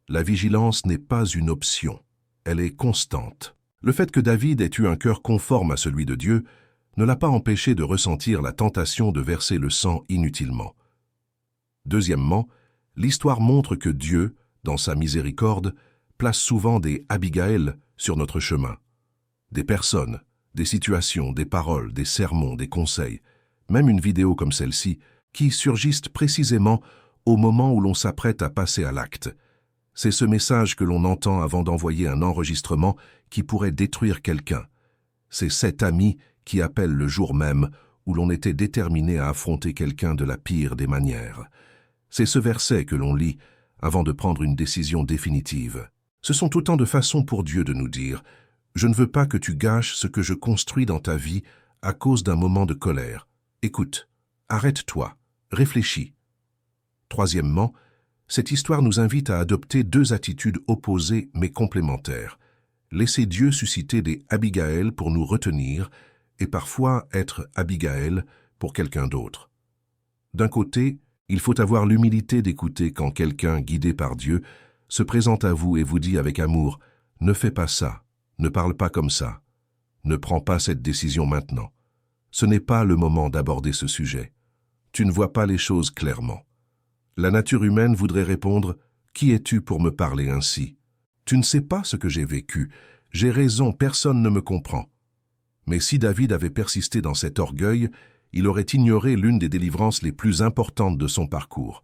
La vigilance n'est pas une option, elle est constante. Le fait que David ait eu un cœur conforme à celui de Dieu ne l'a pas empêché de ressentir la tentation de verser le sang inutilement. Deuxièmement, l'histoire montre que Dieu, dans sa miséricorde, place souvent des Abigail sur notre chemin. Des personnes, des situations, des paroles, des sermons, des conseils, même une vidéo comme celle-ci, qui surgissent précisément au moment où l'on s'apprête à passer à l'acte. C'est ce message que l'on entend avant d'envoyer un enregistrement qui pourrait détruire quelqu'un. C'est cet ami qui appelle le jour même où l'on était déterminé à affronter quelqu'un de la pire des manières. C'est ce verset que l'on lit avant de prendre une décision définitive. Ce sont autant de façons pour Dieu de nous dire « Je ne veux pas que tu gâches ce que je construis dans ta vie à cause d'un moment de colère. Écoute, arrête-toi, réfléchis. » Troisièmement, cette histoire nous invite à adopter deux attitudes opposées mais complémentaires. Laisser Dieu susciter des Abigail pour nous retenir et parfois être Abigail pour quelqu'un d'autre. D'un côté, il faut avoir l'humilité d'écouter quand quelqu'un, guidé par Dieu, se présente à vous et vous dit avec amour « Ne fais pas ça, ne parle pas comme ça, ne prends pas cette décision maintenant. Ce n'est pas le moment d'aborder ce sujet. Tu ne vois pas les choses clairement. » La nature humaine voudrait répondre « Qui es-tu pour me parler ainsi? Tu ne sais pas ce que j'ai vécu. J'ai raison, personne ne me comprend. » Mais si David avait persisté dans cet orgueil, il aurait ignoré l'une des délivrances les plus importantes de son parcours.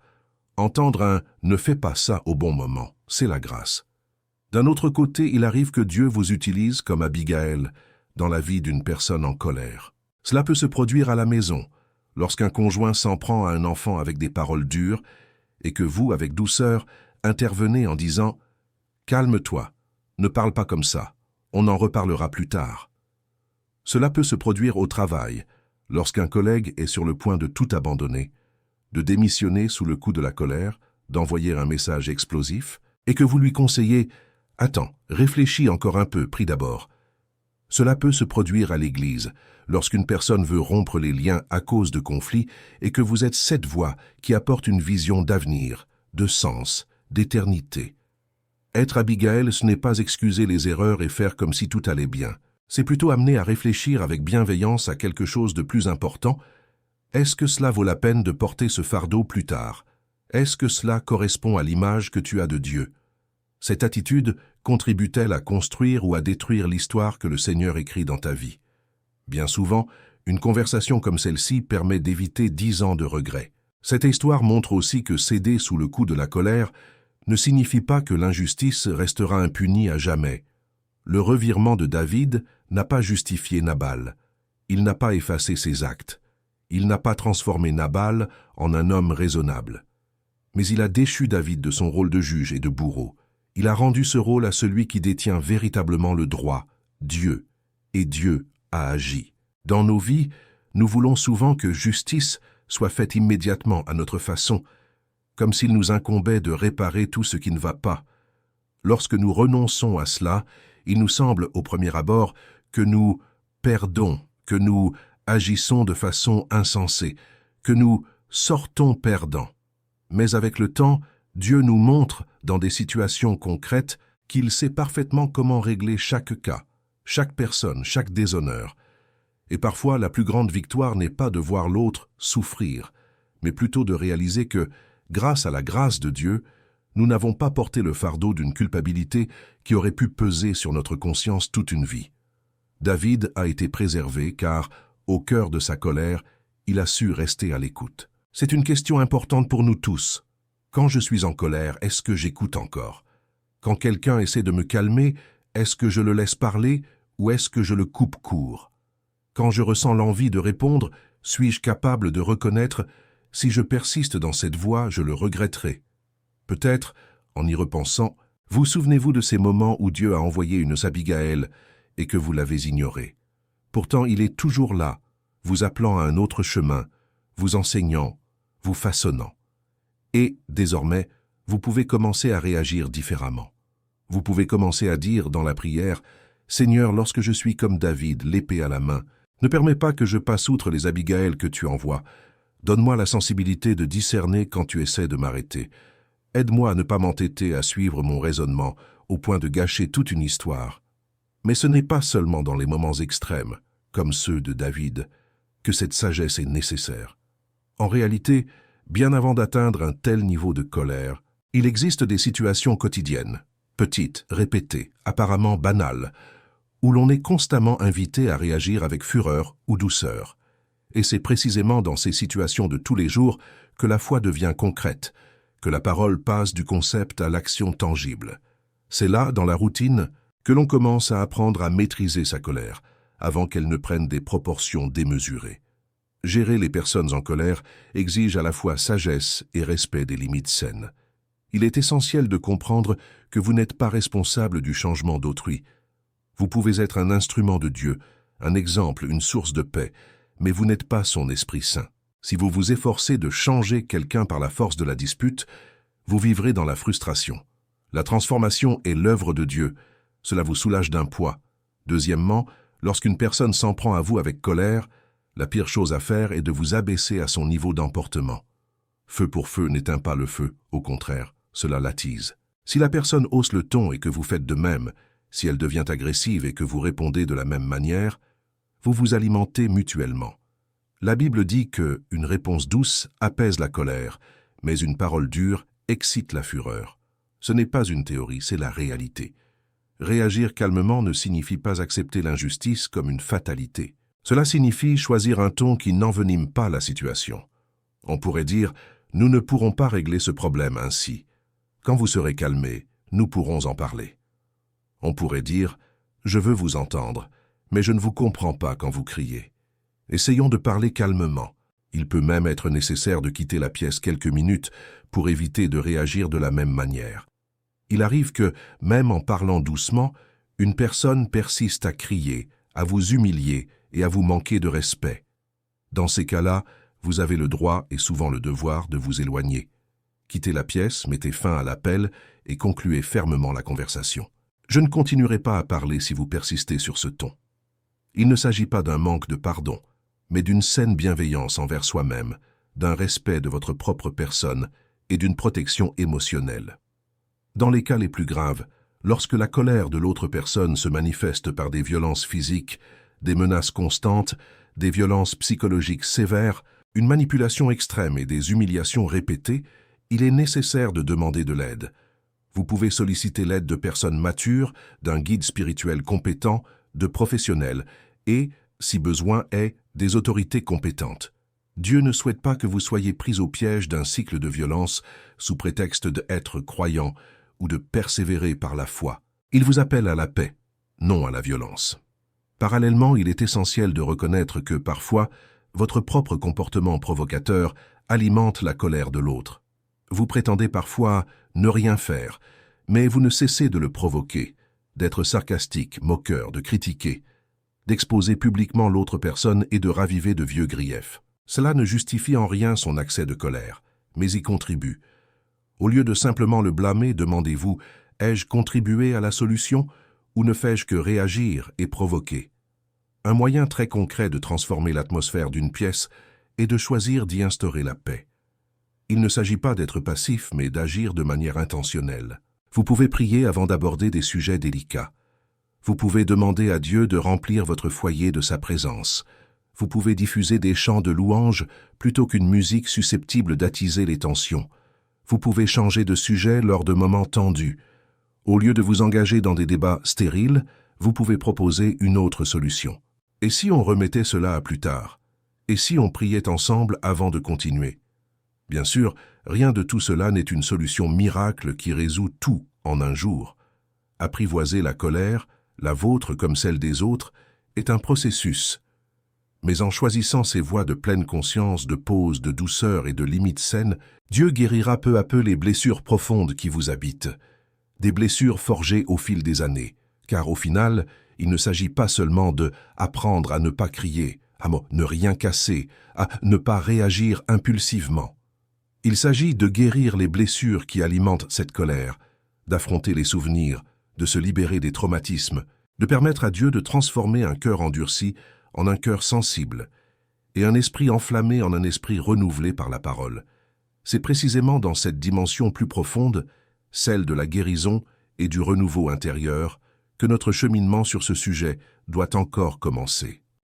Entendre un « ne fais pas ça au bon moment », c'est la grâce. D'un autre côté, il arrive que Dieu vous utilise comme Abigail dans la vie d'une personne en colère. Cela peut se produire à la maison, lorsqu'un conjoint s'en prend à un enfant avec des paroles dures et que vous, avec douceur, intervenez en disant « Calme-toi, ne parle pas comme ça, on en reparlera plus tard. » Cela peut se produire au travail, lorsqu'un collègue est sur le point de tout abandonner, de démissionner sous le coup de la colère, d'envoyer un message explosif, et que vous lui conseillez « Attends, réfléchis encore un peu, prie d'abord. » Cela peut se produire à l'église, lorsqu'une personne veut rompre les liens à cause de conflits et que vous êtes cette voix qui apporte une vision d'avenir, de sens, d'éternité. Être Abigail, ce n'est pas excuser les erreurs et faire comme si tout allait bien. C'est plutôt amener à réfléchir avec bienveillance à quelque chose de plus important. Est-ce que cela vaut la peine de porter ce fardeau plus tard? Est-ce que cela correspond à l'image que tu as de Dieu? Cette attitude contribue-t-elle à construire ou à détruire l'histoire que le Seigneur écrit dans ta vie? Bien souvent, une conversation comme celle-ci permet d'éviter 10 ans de regrets. Cette histoire montre aussi que céder sous le coup de la colère ne signifie pas que l'injustice restera impunie à jamais. Le revirement de David n'a pas justifié Nabal. Il n'a pas effacé ses actes. Il n'a pas transformé Nabal en un homme raisonnable. Mais il a déchu David de son rôle de juge et de bourreau. Il a rendu ce rôle à celui qui détient véritablement le droit, Dieu, et Dieu a agi. Dans nos vies, nous voulons souvent que justice soit faite immédiatement à notre façon, comme s'il nous incombait de réparer tout ce qui ne va pas. Lorsque nous renonçons à cela, il nous semble, au premier abord, que nous perdons, que nous agissons de façon insensée, que nous sortons perdants. Mais avec le temps, Dieu nous montre, dans des situations concrètes, qu'il sait parfaitement comment régler chaque cas, chaque personne, chaque déshonneur. Et parfois, la plus grande victoire n'est pas de voir l'autre souffrir, mais plutôt de réaliser que, grâce à la grâce de Dieu, nous n'avons pas porté le fardeau d'une culpabilité qui aurait pu peser sur notre conscience toute une vie. David a été préservé car, au cœur de sa colère, il a su rester à l'écoute. C'est une question importante pour nous tous. Quand je suis en colère, est-ce que j'écoute encore? Quand quelqu'un essaie de me calmer, est-ce que je le laisse parler ou est-ce que je le coupe court? Quand je ressens l'envie de répondre, suis-je capable de reconnaître « si je persiste dans cette voie, je le regretterai ». Peut-être, en y repensant, vous souvenez-vous de ces moments où Dieu a envoyé une Abigaël et que vous l'avez ignoré. Pourtant, il est toujours là, vous appelant à un autre chemin, vous enseignant, vous façonnant. Et, désormais, vous pouvez commencer à réagir différemment. Vous pouvez commencer à dire dans la prière « Seigneur, lorsque je suis comme David, l'épée à la main, ne permets pas que je passe outre les Abigaël que tu envoies. Donne-moi la sensibilité de discerner quand tu essaies de m'arrêter. Aide-moi à ne pas m'entêter à suivre mon raisonnement au point de gâcher toute une histoire. » Mais ce n'est pas seulement dans les moments extrêmes, comme ceux de David, que cette sagesse est nécessaire. En réalité, bien avant d'atteindre un tel niveau de colère, il existe des situations quotidiennes, petites, répétées, apparemment banales, où l'on est constamment invité à réagir avec fureur ou douceur. Et c'est précisément dans ces situations de tous les jours que la foi devient concrète, que la parole passe du concept à l'action tangible. C'est là, dans la routine, que l'on commence à apprendre à maîtriser sa colère, avant qu'elle ne prenne des proportions démesurées. Gérer les personnes en colère exige à la fois sagesse et respect des limites saines. Il est essentiel de comprendre que vous n'êtes pas responsable du changement d'autrui. Vous pouvez être un instrument de Dieu, un exemple, une source de paix, mais vous n'êtes pas son Esprit Saint. Si vous vous efforcez de changer quelqu'un par la force de la dispute, vous vivrez dans la frustration. La transformation est l'œuvre de Dieu. Cela vous soulage d'un poids. Deuxièmement, lorsqu'une personne s'en prend à vous avec colère, la pire chose à faire est de vous abaisser à son niveau d'emportement. Feu pour feu n'éteint pas le feu, au contraire, cela l'attise. Si la personne hausse le ton et que vous faites de même, si elle devient agressive et que vous répondez de la même manière, vous vous alimentez mutuellement. La Bible dit que une réponse douce apaise la colère, mais une parole dure excite la fureur. Ce n'est pas une théorie, c'est la réalité. Réagir calmement ne signifie pas accepter l'injustice comme une fatalité. Cela signifie choisir un ton qui n'envenime pas la situation. On pourrait dire « Nous ne pourrons pas régler ce problème ainsi. Quand vous serez calmé, nous pourrons en parler. » On pourrait dire « Je veux vous entendre, mais je ne vous comprends pas quand vous criez. » Essayons de parler calmement. Il peut même être nécessaire de quitter la pièce quelques minutes pour éviter de réagir de la même manière. Il arrive que, même en parlant doucement, une personne persiste à crier, à vous humilier et à vous manquer de respect. Dans ces cas-là, vous avez le droit et souvent le devoir de vous éloigner. Quittez la pièce, mettez fin à l'appel et concluez fermement la conversation. Je ne continuerai pas à parler si vous persistez sur ce ton. Il ne s'agit pas d'un manque de pardon, mais d'une saine bienveillance envers soi-même, d'un respect de votre propre personne et d'une protection émotionnelle. Dans les cas les plus graves, lorsque la colère de l'autre personne se manifeste par des violences physiques, des menaces constantes, des violences psychologiques sévères, une manipulation extrême et des humiliations répétées, il est nécessaire de demander de l'aide. Vous pouvez solliciter l'aide de personnes matures, d'un guide spirituel compétent, de professionnels et, si besoin est, des autorités compétentes. Dieu ne souhaite pas que vous soyez pris au piège d'un cycle de violence sous prétexte d'être croyant ou de persévérer par la foi. Il vous appelle à la paix, non à la violence. Parallèlement, il est essentiel de reconnaître que, parfois, votre propre comportement provocateur alimente la colère de l'autre. Vous prétendez parfois ne rien faire, mais vous ne cessez de le provoquer, d'être sarcastique, moqueur, de critiquer, d'exposer publiquement l'autre personne et de raviver de vieux griefs. Cela ne justifie en rien son accès de colère, mais y contribue. Au lieu de simplement le blâmer, demandez-vous « Ai-je contribué à la solution ou ne fais-je que réagir et provoquer ?» Un moyen très concret de transformer l'atmosphère d'une pièce est de choisir d'y instaurer la paix. Il ne s'agit pas d'être passif, mais d'agir de manière intentionnelle. Vous pouvez prier avant d'aborder des sujets délicats. Vous pouvez demander à Dieu de remplir votre foyer de sa présence. Vous pouvez diffuser des chants de louange plutôt qu'une musique susceptible d'attiser les tensions. Vous pouvez changer de sujet lors de moments tendus. Au lieu de vous engager dans des débats stériles, vous pouvez proposer une autre solution. Et si on remettait cela à plus tard? Et si on priait ensemble avant de continuer? Bien sûr, rien de tout cela n'est une solution miracle qui résout tout en un jour. Apprivoiser la colère, la vôtre comme celle des autres, est un processus. Mais en choisissant ces voies de pleine conscience, de pause, de douceur et de limites saines, Dieu guérira peu à peu les blessures profondes qui vous habitent. Des blessures forgées au fil des années, car au final, il ne s'agit pas seulement de apprendre à ne pas crier, à ne rien casser, à ne pas réagir impulsivement. Il s'agit de guérir les blessures qui alimentent cette colère, d'affronter les souvenirs, de se libérer des traumatismes, de permettre à Dieu de transformer un cœur endurci en un cœur sensible, et un esprit enflammé en un esprit renouvelé par la parole. C'est précisément dans cette dimension plus profonde, celle de la guérison et du renouveau intérieur, que notre cheminement sur ce sujet doit encore commencer.